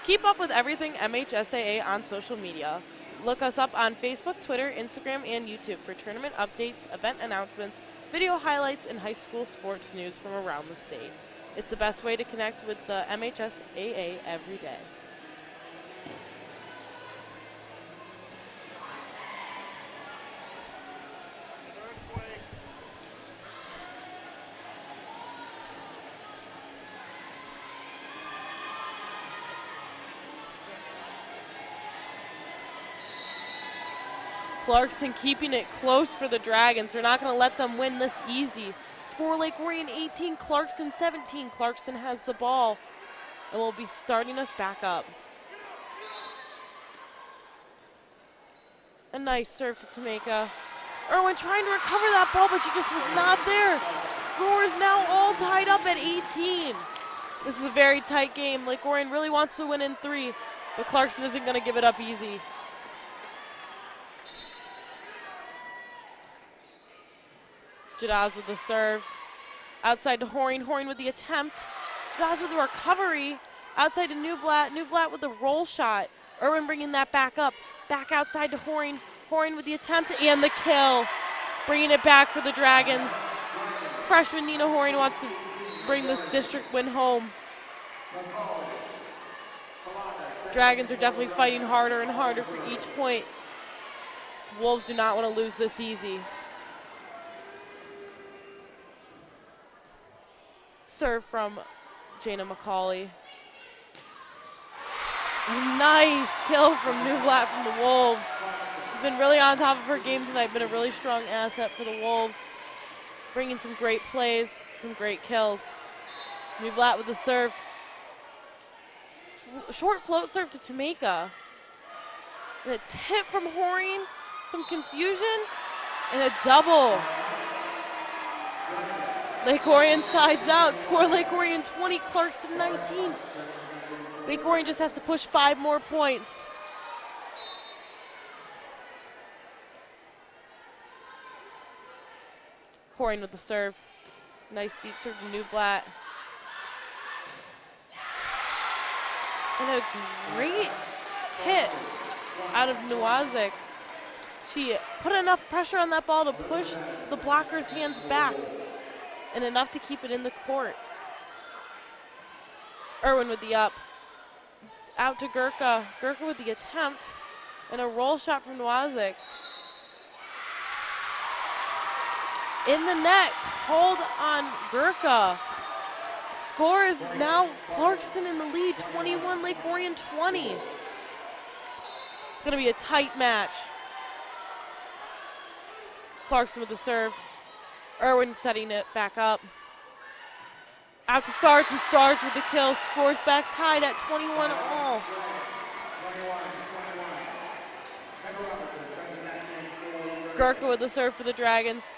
Keep up with everything MHSAA on social media. Look us up on Facebook, Twitter, Instagram, and YouTube for tournament updates, event announcements, video highlights, and high school sports news from around the state. It's the best way to connect with the MHSAA every day. Clarkston keeping it close for the Dragons. They're not going to let them win this easy. Score Lake Orion 18, Clarkston 17. Clarkston has the ball and will be starting us back up. A nice serve to Tameka. Irwin trying to recover that ball, but she just was not there. Score is now all tied up at 18. This is a very tight game. Lake Orion really wants to win in 3, but Clarkston isn't going to give it up easy. Jadaz with the serve. Outside to Horing. Horing with the attempt. Jadaz with the recovery. Outside to Newblatt. Newblatt with the roll shot. Irwin bringing that back up. Back outside to Horing. Horing with the attempt and the kill. Bringing it back for the Dragons. Freshman Nina Horing wants to bring this district win home. Dragons are definitely fighting harder and harder for each point. Wolves do not want to lose this easy. Serve from Jana McCauley. A nice kill from Newblatt from the Wolves. She's been really on top of her game tonight, been a really strong asset for the Wolves. Bringing some great plays, some great kills. Newblatt with the serve. Short float serve to Tameka. And a tip from Orion, some confusion, and a double. Lake Orion sides out. Score Lake Orion 20, Clarkston 19. Lake Orion just has to push 5 more points. Orion with the serve. Nice deep serve to Newblatt. And a great hit out of Nowazik. She put enough pressure on that ball to push the blocker's hands back and enough to keep it in the court. Irwin with the up. Out to Gurka. Gurka with the attempt and a roll shot from Nowazik. In the net, hold on Gurka. Score is now Clarkston in the lead, 21, Lake Orion 20. It's going to be a tight match. Clarkston with the serve. Irwin setting it back up. Out to Starch, and Starch with the kill. Scores back tied at 21 all. Gurka with the serve for the Dragons.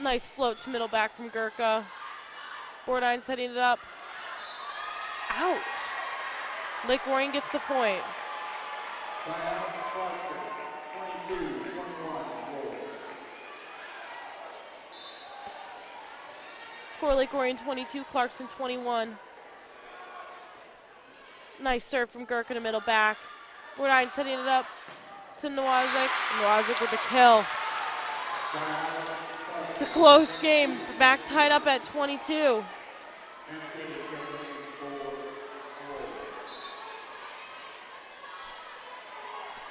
Nice float to middle back from Gurka. Bordine setting it up. Out. Lake Orion gets the point. Score Lake Orion 22, Clarkston 21. Nice serve from Gurka to middle back. Bordine setting it up to Nowazik. Nowazik with the kill. It's a close game. Back tied up at 22.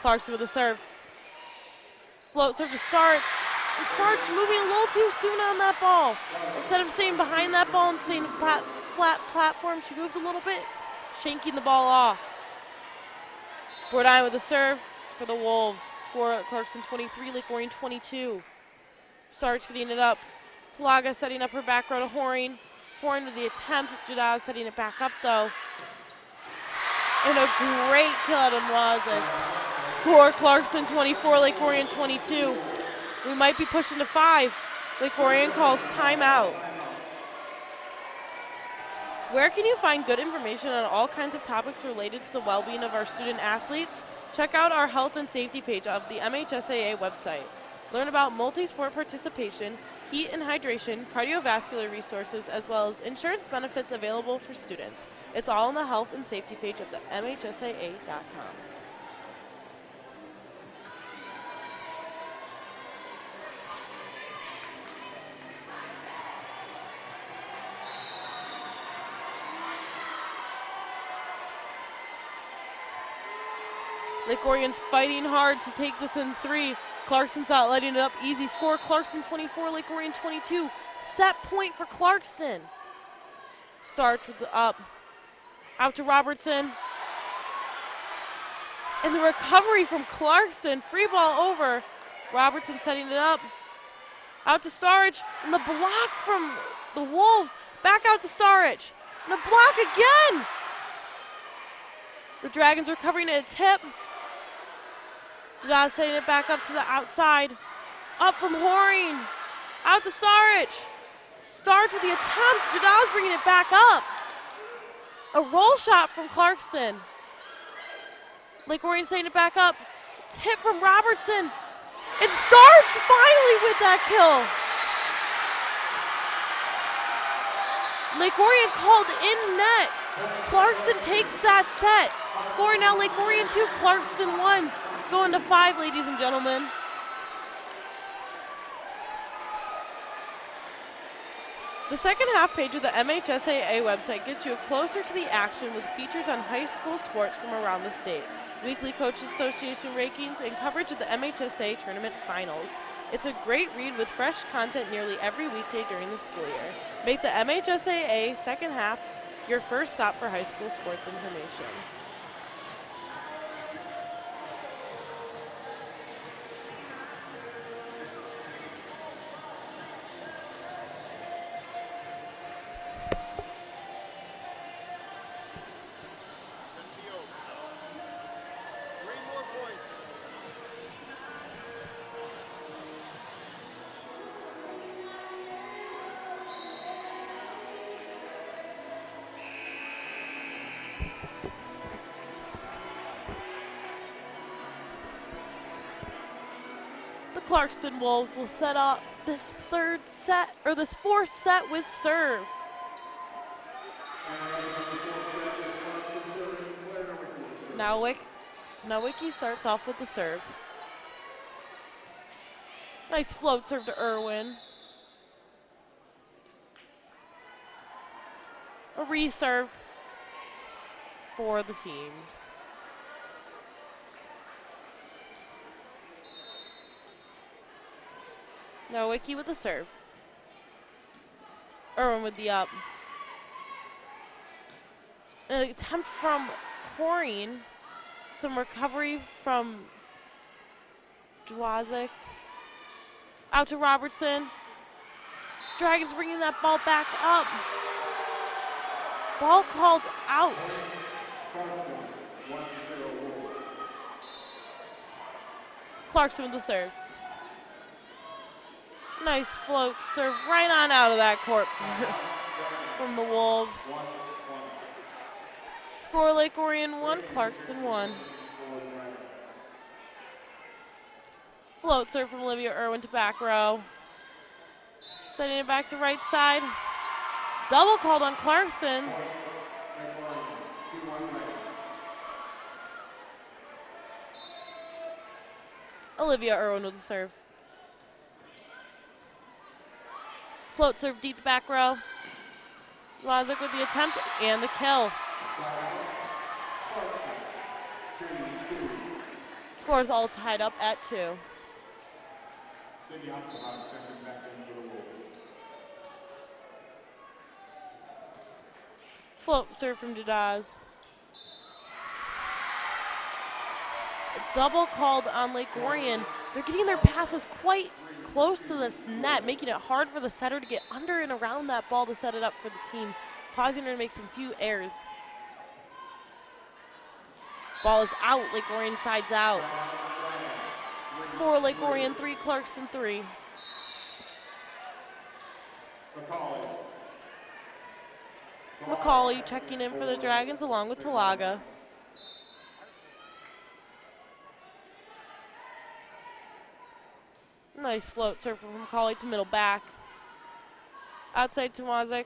Clarkston with the serve. Float serve to Starch. And Starch moving a little too soon on that ball. Instead of staying behind that ball and staying flat platform, she moved a little bit, shanking the ball off. Bordine with the serve for the Wolves. Score at Clarkston 23, Lake Orion 22. Starch getting it up. Talaga setting up her back row to Horn. Horn with the attempt. Jadaz setting it back up though. And a great kill out of Mwazik. Score Clarkston 24, Lake Orion 22. We might be pushing to 5. Lake Orion calls timeout. Where can you find good information on all kinds of topics related to the well-being of our student athletes? Check out our health and safety page of the MHSAA website. Learn about multi-sport participation, heat and hydration, cardiovascular resources, as well as insurance benefits available for students. It's all on the health and safety page of the MHSAA.com. Lake Orion's fighting hard to take this in 3. Clarkston's not letting it up easy. Score Clarkston 24, Lake Orion 22. Set point for Clarkston. Starch with the up. Out to Robertson. And the recovery from Clarkston. Free ball over. Robertson setting it up. Out to Starch. And the block from the Wolves. Back out to Starch. And the block again. The Dragons recovering a tip. Jadaz setting it back up to the outside. Up from Horn. Out to Starch. Starch with the attempt. Jadaz bringing it back up. A roll shot from Clarkston. Lake Orion setting it back up. Tip from Robertson. And Starch finally with that kill. Lake Orion called in net. Clarkston takes that set. Score now Lake Orion 2, Clarkston 1. It's going to 5, ladies and gentlemen. The second half page of the MHSAA website gets you closer to the action with features on high school sports from around the state, weekly Coaches Association rankings, and coverage of the MHSAA tournament finals. It's a great read with fresh content nearly every weekday during the school year. Make the MHSAA second half your first stop for high school sports information. Clarkston Wolves will set up this fourth set with serve. Nowicki starts off with the serve. Nice float serve to Irwin. A reserve for the teams. Nowicki with the serve. Irwin with the up. An attempt from Orion. Some recovery from Dwazik. Out to Robertson. Dragons bringing that ball back up. Ball called out. Clarkston with the serve. Nice float serve right on out of that court from the Wolves. Score Lake Orion 1, Clarkston 1. Float serve from Olivia Irwin to back row. Sending it back to right side. Double called on Clarkston. Olivia Irwin with the serve. Float serve deep back row. Dwazik with the attempt and the kill. Scores all tied up at 2. Float serve from Jadaz. A double called on Lake Orion. They're getting their passes quite close to this net, making it hard for the setter to get under and around that ball to set it up for the team, causing her to make some few errors. Ball is out, Lake Orion sides out. Score Lake Orion 3, Clarkston 3. McCauley checking in for the Dragons along with Talaga. Nice float serve from McCauley to middle back. Outside to Wazik.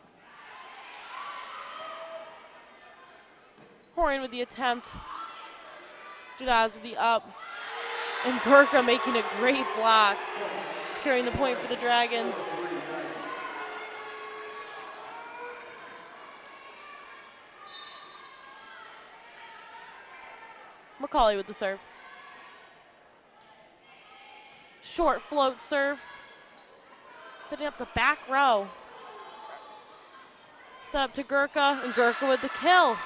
Orion with the attempt. Jadaz with the up. And Gurka making a great block. Securing the point for the Dragons. McCauley with the serve. Short float serve. Setting up the back row. Set up to Gurka, and Gurka with the kill.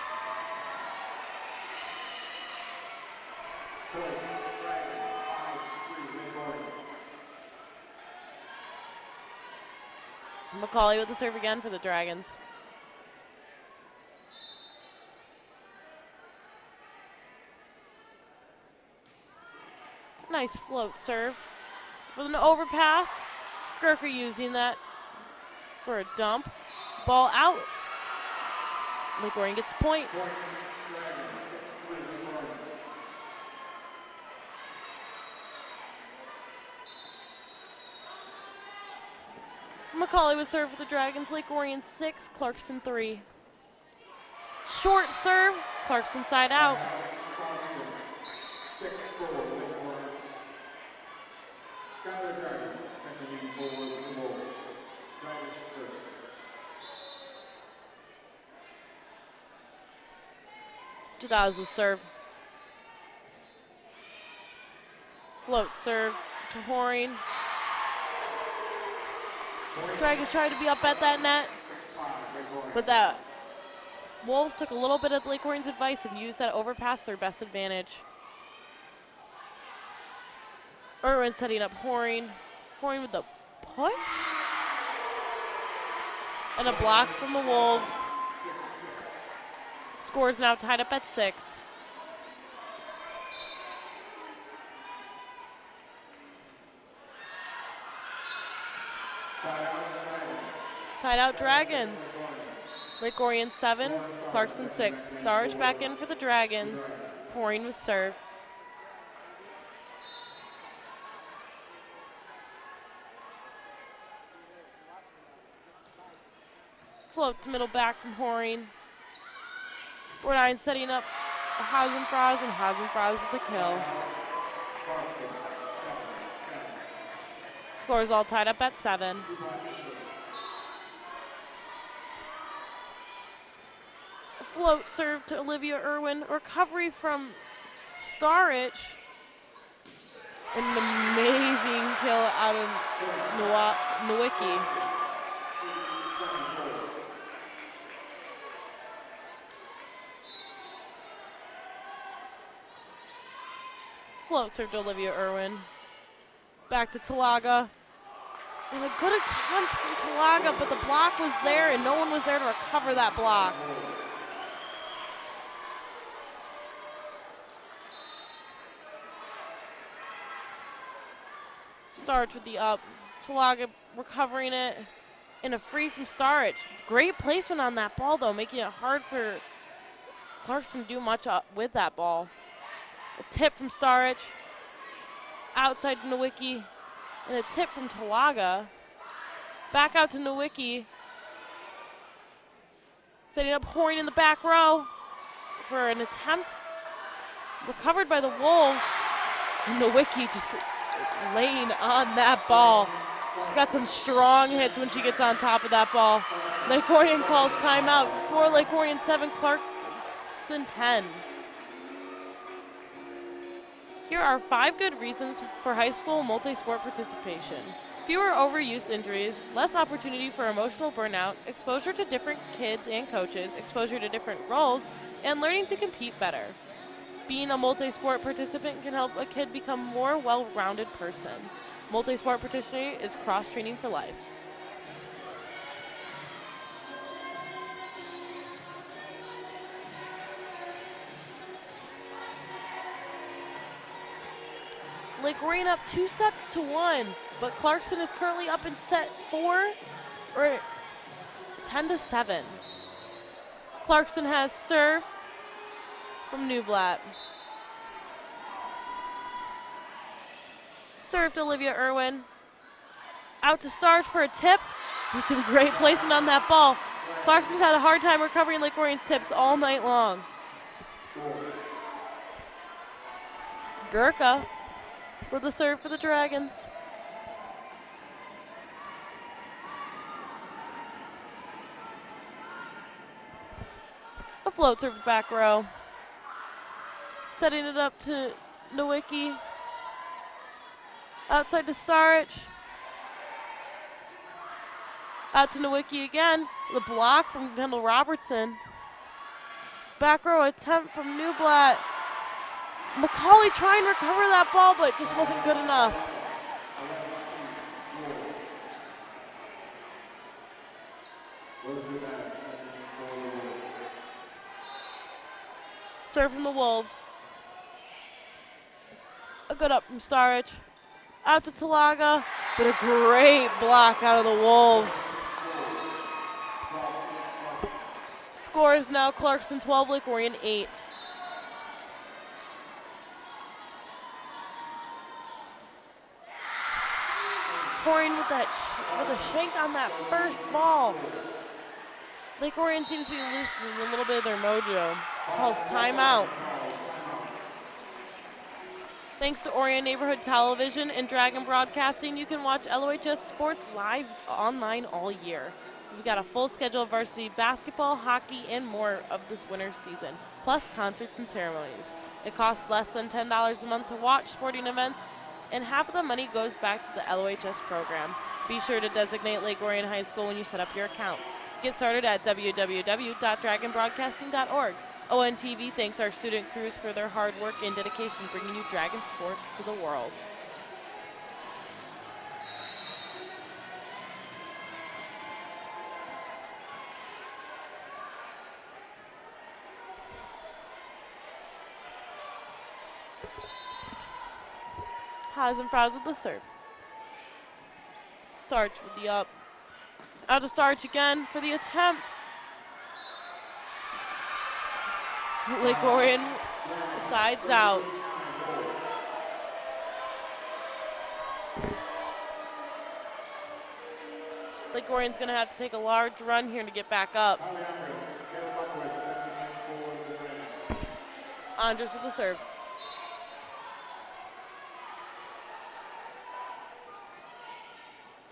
McCauley with the serve again for the Dragons. Nice float serve. With an overpass, Gurka using that for a dump. Ball out. Lake Orion gets the point. McCauley was served for the Dragons. Lake Orion 6, Clarkston 3. Short serve, Clarkston side out. Daz will serve. Float serve to Horine. Dragons tried to be up at that net, but that Wolves took a little bit of Lake Orion's advice and used that overpass to their best advantage. Irwin setting up Horine. Horine with the push. And a block from the Wolves. Score is now tied up at 6. Side out Dragons. Lake Orion 7, Clarkston 6. Starge back in for the Dragons. Horine with serve. Float to middle back from Horine. Orion setting up Hasenfraz, and Hasenfraz with the kill. Score is all tied up at 7. Float serve to Olivia Irwin. Recovery from Starich. An amazing kill out of Nowicki. Float serve to Olivia Irwin. Back to Talaga. And a good attempt from Talaga, but the block was there and no one was there to recover that block. Starich with the up. Talaga recovering it. And a free from Starich. Great placement on that ball, though, making it hard for Clarkston to do much with that ball. A tip from Starich. Outside to Nowicki. And a tip from Talaga. Back out to Nowicki. Setting up Horine in the back row for an attempt. Recovered by the Wolves. And Nowicki just laying on that ball. She's got some strong hits when she gets on top of that ball. Lake Orion calls timeout. Score Lake Orion 7, Clarkston 10. Here are 5 good reasons for high school multi-sport participation. Fewer overuse injuries, less opportunity for emotional burnout, exposure to different kids and coaches, exposure to different roles, and learning to compete better. Being a multi-sport participant can help a kid become a more well-rounded person. Multi-sport participating is cross-training for life. Lake Orion up 2-1, but Clarkston is currently up in set 4, or 10-7. Clarkston has serve from Newblatt. Serve to Olivia Irwin. Out to Starch for a tip. With some great placement on that ball. Clarkston's had a hard time recovering Lake Orion's tips all night long. Gurka with the serve for the Dragons. A float serve back row. Setting it up to Nowicki. Outside to Starich. Out to Nowicki again. The block from Kendall Robertson. Back row attempt from Newblatt. McCauley trying to recover that ball, but it just wasn't good enough. Serve from the Wolves. A good up from Starich. Out to Talaga, but a great block out of the Wolves. Score is now Clarkston 12, Lake Orion 8. Horine with a shank on that first ball. Lake Orion seems to be losing a little bit of their mojo. Calls timeout. Thanks to Orion Neighborhood Television and Dragon Broadcasting, you can watch LOHS Sports live online all year. We've got a full schedule of varsity basketball, hockey, and more of this winter's season, plus concerts and ceremonies. It costs less than $10 a month to watch sporting events, and half of the money goes back to the LOHS program. Be sure to designate Lake Orion High School when you set up your account. Get started at www.dragonbroadcasting.org. ONTV thanks our student crews for their hard work and dedication bringing you Dragon sports to the world. Haas and Frows with the serve. Starch with the up. Out to Starch again for the attempt. Lake Orion sides out. Lake Orion's going to have to take a large run here to get back up. Andres with the serve.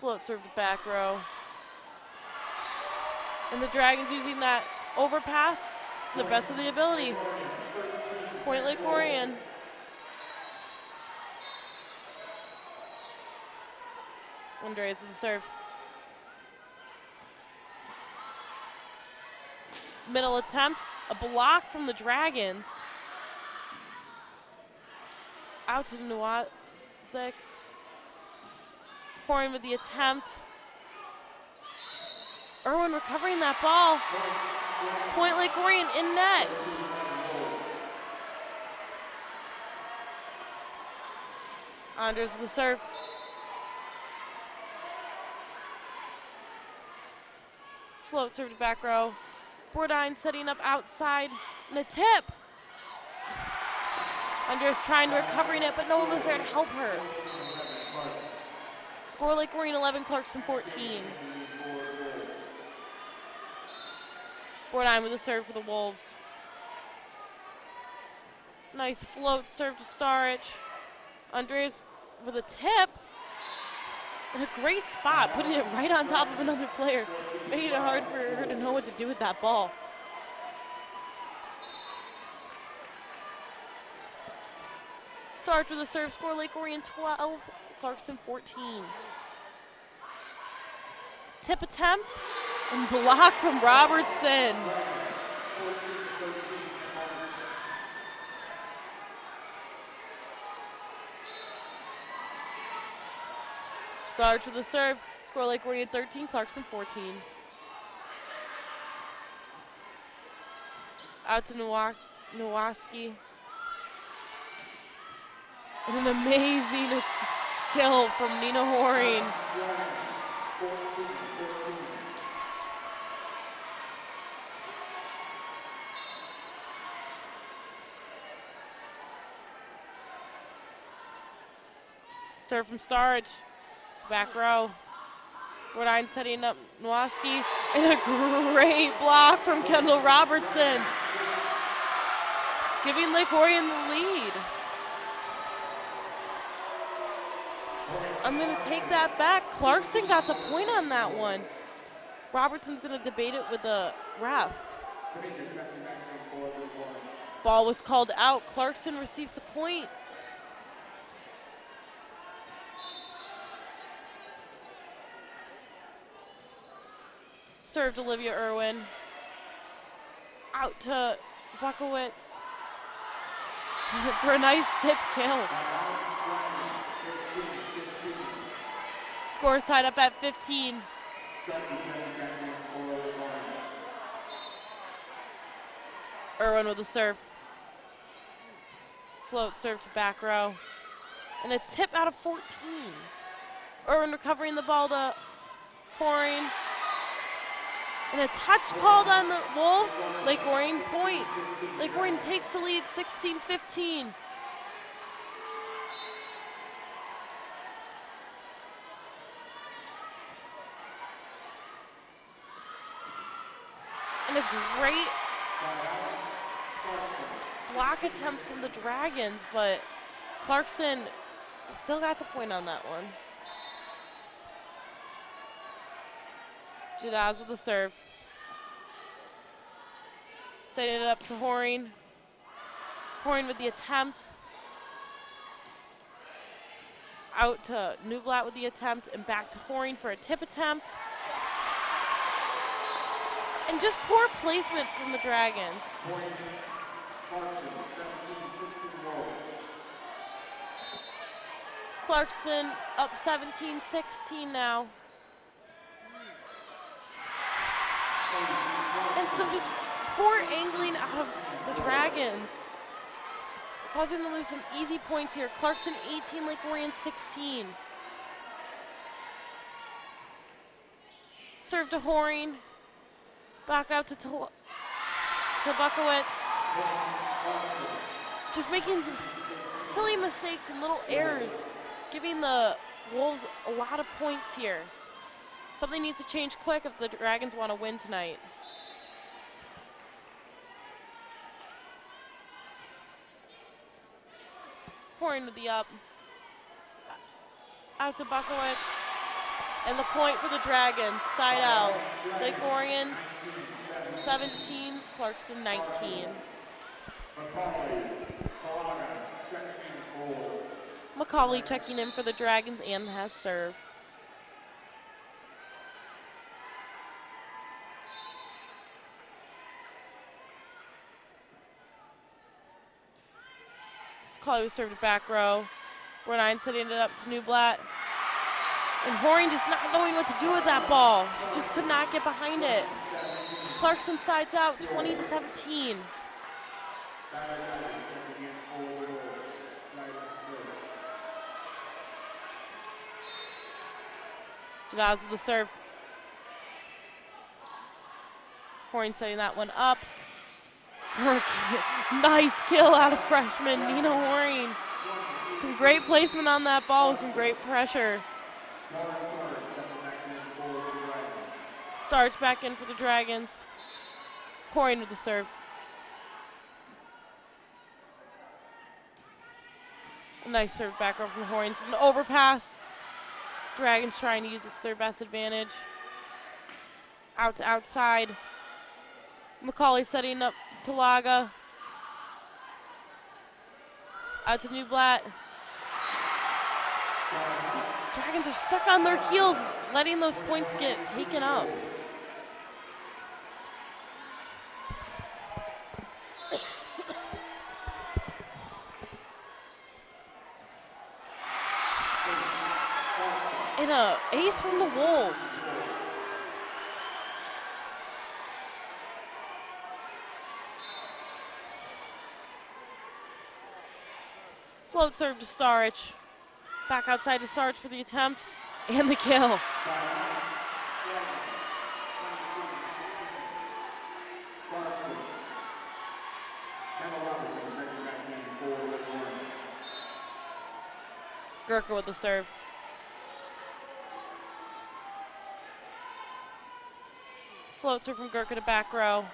Float serve to back row. And the Dragons using that overpass to the best of the ability. Point Lake Orion. Andres with the serve. Middle attempt, a block from the Dragons. Out to Nowacek. Pouring with the attempt. Irwin recovering that ball. Point Lake Orion in net. Andres with the serve. Float serve to back row. Bordine setting up outside. And a tip. Andres trying to recovering it, but no one was there to help her. Score Lake Orion 11, Clarkston 14. Bordine with a serve for the Wolves. Nice float serve to Starich. Andres with a tip. In a great spot, putting it right on top of another player. Made it hard for her to know what to do with that ball. Starch with a serve, score Lake Orion 12, Clarkston 14. Tip attempt, and block from Robertson. Starch with a serve, score Lake Orion 13, Clarkston 14. Out to Nowaski. And an amazing kill from Nina Horing. Serve from Starch. Back row. Bordine setting up Nowaski. And a great block from Kendall Robertson. Giving Lake Orion the lead. I'm going to take that back. Clarkston got the point on that one. Robertson's going to debate it with the ref. Ball was called out. Clarkston receives the point. Served Olivia Irwin. Out to Buckowitz for a nice tip kill. Score's tied up at 15. Irwin with a serve. Float serve to back row. And a tip out of 14. Irwin recovering the ball to Pouring. And a touch called on the Wolves. Lake Orion point. Lake Orion takes the lead 16-15. And a great block attempt from the Dragons, but Clarkston still got the point on that one. Judaz with the serve. Setting it up to Orion. Orion with the attempt. Out to Newblatt with the attempt and back to Orion for a tip attempt. And just poor placement from the Dragons. Clarkston up 17-16 now. And some just poor angling out of the Dragons, causing them to lose some easy points here. Clarkston 18, Lake Orion 16. Serve to Orion. Back out to Bukowitz. Just making some silly mistakes and little errors, giving the Wolves a lot of points here. Something needs to change quick if the Dragons want to win tonight. Orion with the up. Out to Bukowitz. And the point for the Dragons, side out. Lake Orion 17, Clarkston 19. McCauley checking in for the Dragons and has serve. McCauley was served back row. Brunine setting it up to Newblatt. And Orion just not knowing what to do with that ball. Just could not get behind it. Clarkston sides out 20-17. Judaz with the serve. Orion setting that one up. Nice kill out of freshman Nina Orion. Some great placement on that ball with some great pressure. Starch back in for the Dragons. Orion with the serve. A nice serve back row from Orion. An overpass. Dragons trying to use their best advantage. Out to outside. McCauley setting up to Laga. Out to Newblatt. Dragons are stuck on their heels, letting those points get taken up. And an ace from the Wolves. Float serve to Starich. Back outside to Starich for the attempt and the kill. Gurka with the serve. Float serve from Gurka to back row.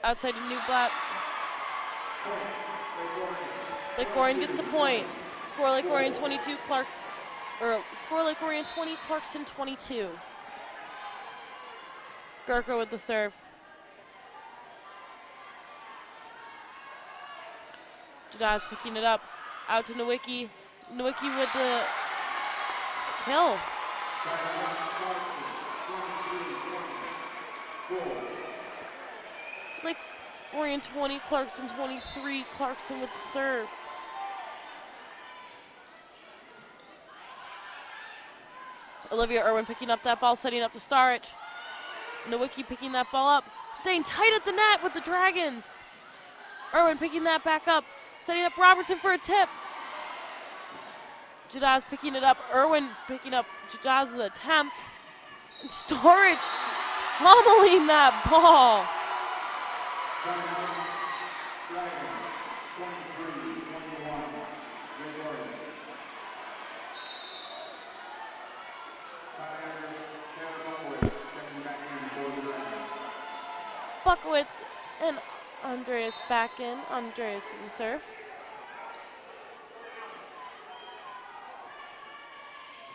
Outside to Newblatt. Lake Orion gets the point. Score Lake Orion 22, score Lake Orion 20, Clarkston 22. Gurka with the serve. Judaz picking it up. Out to Nowicki. Nowicki with the kill. Lake Orion 20, Clarkston 23. Clarkston with the serve. Olivia Irwin picking up that ball, setting up to Starich. Nowicki picking that ball up, staying tight at the net with the Dragons. Irwin picking that back up, setting up Robertson for a tip. Judaz picking it up, Irwin picking up Judaz's attempt. And Starich pummeling that ball. Bukowitz and Andreas back in. Andreas to the serve.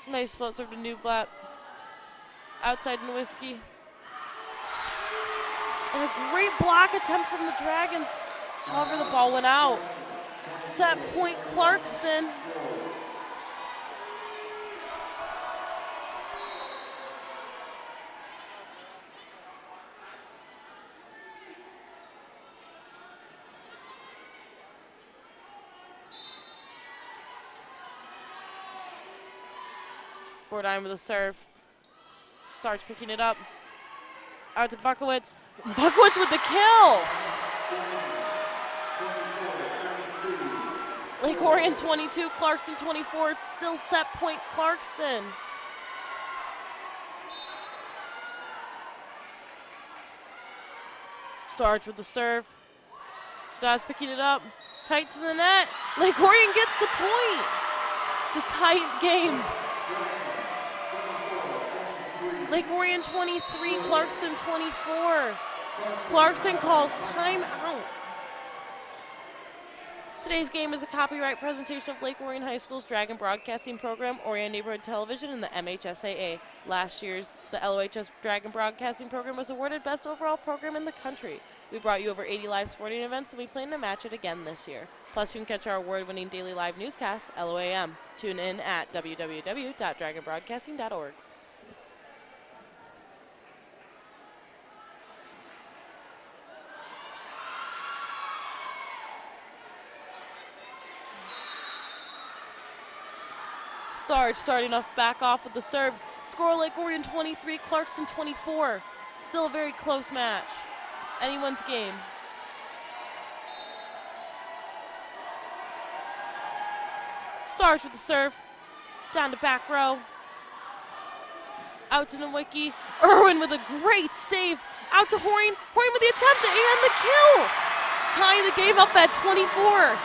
Nice float serve to Newblatt. Outside Nowicki. And a great block attempt from the Dragons. However, the ball went out. Set point Clarkston. Orion with a serve. Starts picking it up. Out to Buckowitz. Buckowitz with the kill. Lake Orion 22, Clarkston 24. It's still set point Clarkston. Starts with the serve. Jadaz picking it up. Tight to the net. Lake Orion gets the point. It's a tight game. Lake Orion 23, Clarkston 24. Clarkston calls timeout. Today's game is a copyright presentation of Lake Orion High School's Dragon Broadcasting Program, Orion Neighborhood Television, and the MHSAA. Last year's the LOHS Dragon Broadcasting Program was awarded Best Overall Program in the country. We brought you over 80 live sporting events, and we plan to match it again this year. Plus, you can catch our award-winning daily live newscasts, LOAM. Tune in at www.dragonbroadcasting.org. Starting off back off with the serve. Score Lake Orion 23, Clarkston 24. Still a very close match. Anyone's game. Starts with the serve. Down to back row. Out to Nowicki. Irwin with a great save. Out to Horian. Horian with the attempt and the kill. Tying the game up at 24.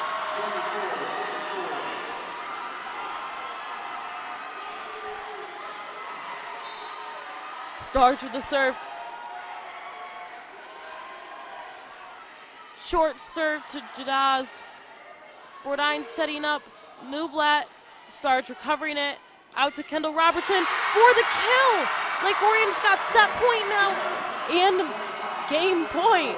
Starts with the serve. Short serve to Jadaz. Bourdine setting up. Newblatt. Starts recovering it. Out to Kendall Robertson for the kill. Lake Orion's got set point now and game point.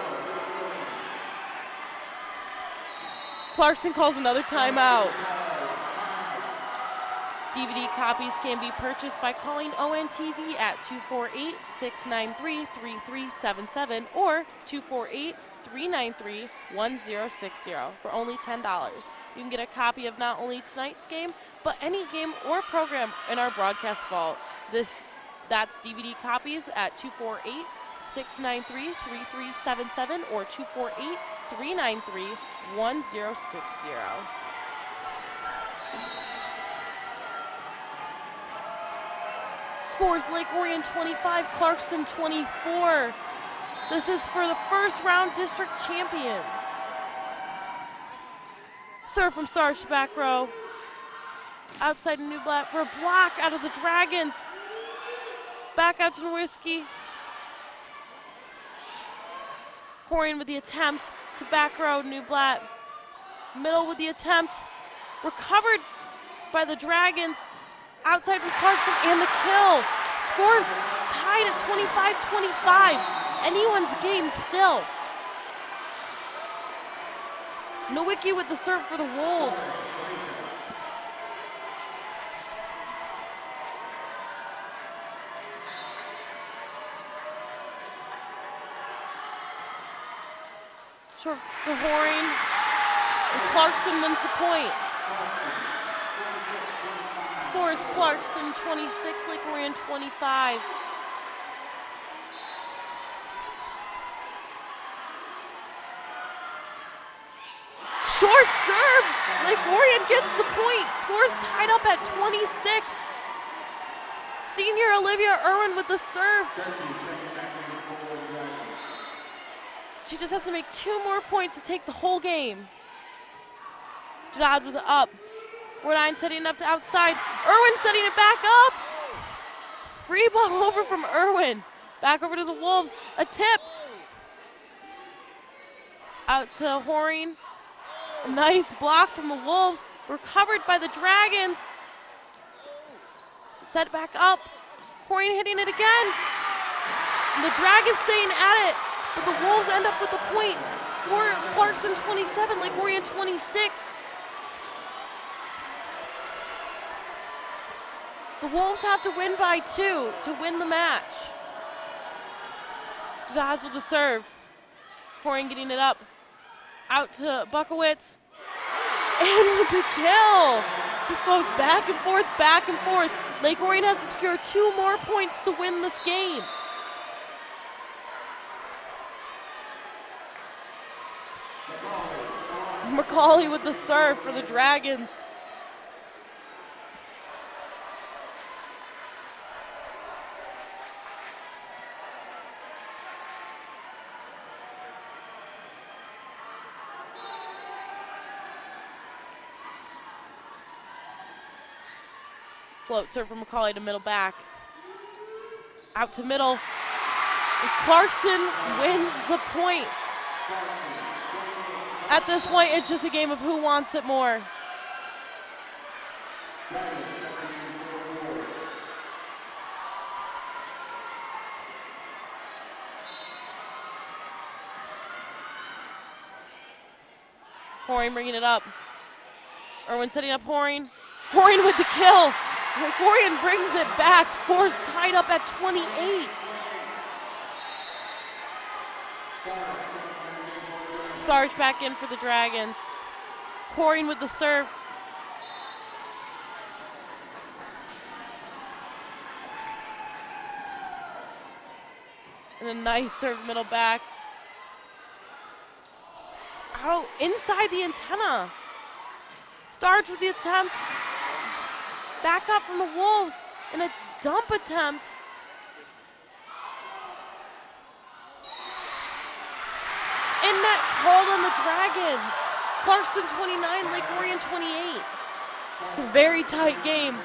Clarkston calls another timeout. DVD copies can be purchased by calling ONTV at 248-693-3377 or 248-393-1060 for only $10. You can get a copy of not only tonight's game, but any game or program in our broadcast vault. That's DVD copies at 248-693-3377 or 248-393-1060. Scores Lake Orion 25, Clarkston 24. This is for the first round district champions. Serve from Starch back row. Outside Newblatt for a block out of the Dragons. Back out to Nowicki. Horian with the attempt to back row Newblatt. Middle with the attempt. Recovered by the Dragons. Outside from Clarkston and the kill. Scores tied at 25-25. Anyone's game still. Nowicki with the serve for the Wolves. Short to Horian. And Clarkston wins the point. Scores Clarkston 26, Lake Orion 25. Short serve. Lake Orion gets the point. Scores tied up at 26. Senior Olivia Irwin with the serve. She just has to make 2 more points to take the whole game. Jadad with it up. Bourdine setting it up to outside. Irwin setting it back up. Free ball over from Irwin. Back over to the Wolves. A tip. Out to Horian. A nice block from the Wolves. Recovered by the Dragons. Set back up. Orion hitting it again. And the Dragons staying at it, but the Wolves end up with a point. Score Clarkston 27, Lake Orion 26. The Wolves have to win by 2 to win the match. Daz with the serve. Orion getting it up. Out to Buckowitz. And with the kill. Just goes back and forth, back and forth. Lake Orion has to secure 2 more points to win this game. McCauley with the serve for the Dragons. Float serve from McCauley to middle back. Out to middle. And Clarkston wins the point. At this point, it's just a game of who wants it more. Orion bringing it up. Irwin setting up Orion. Orion with the kill. Orion brings it back. Scores tied up at 28. Sarge back in for the Dragons. Orion with the serve. And a nice serve middle back. Out inside the antenna. Starch with the attempt. Back up from the Wolves in a dump attempt. In net called on the Dragons. Clarkston 29, Lake Orion 28. It's a very tight game.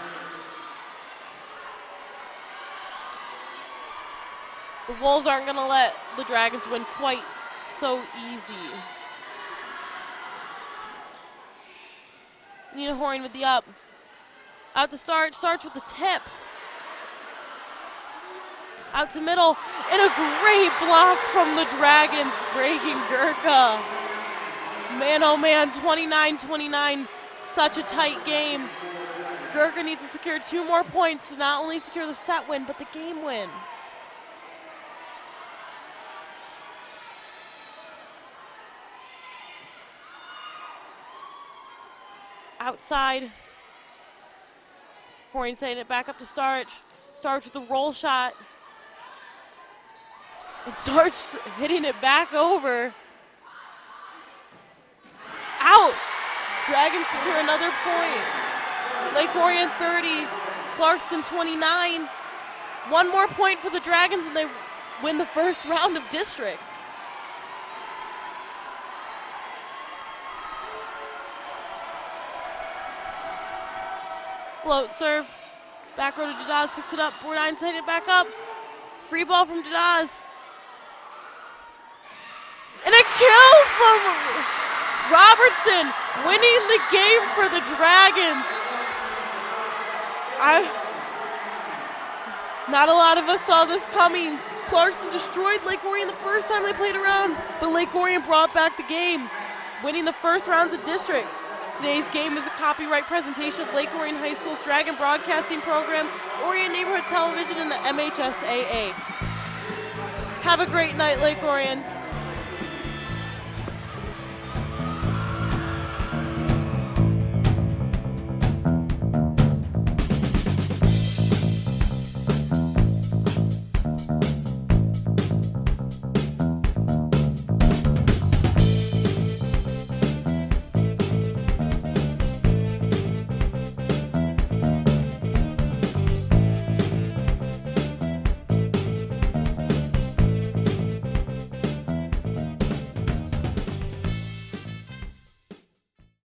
The Wolves aren't going to let the Dragons win quite so easy. Nina Orion with the up. Out to Starch. Starch with the tip. Out to middle. And a great block from the Dragons, breaking Gurkha. Man, oh man, 29-29. Such a tight game. Gurkha needs to secure 2 more points to not only secure the set win, but the game win. Outside. Orion setting it back up to Starch. Starch with the roll shot. And Starch hitting it back over. Out. Dragons secure another point. Lake Orion 30, Clarkston 29. 1 more point for the Dragons and they win the first round of districts. Float serve. Back row to Jadaz, picks it up. Bourdine setting it back up. Free ball from Jadaz. And a kill from Robertson, winning the game for the Dragons. Not a lot of us saw this coming. Clarkston destroyed Lake Orion the first time they played around, but Lake Orion brought back the game, winning the first rounds of districts. Today's game is a copyright presentation of Lake Orion High School's Dragon Broadcasting Program, Orion Neighborhood Television, and the MHSAA. Have a great night, Lake Orion.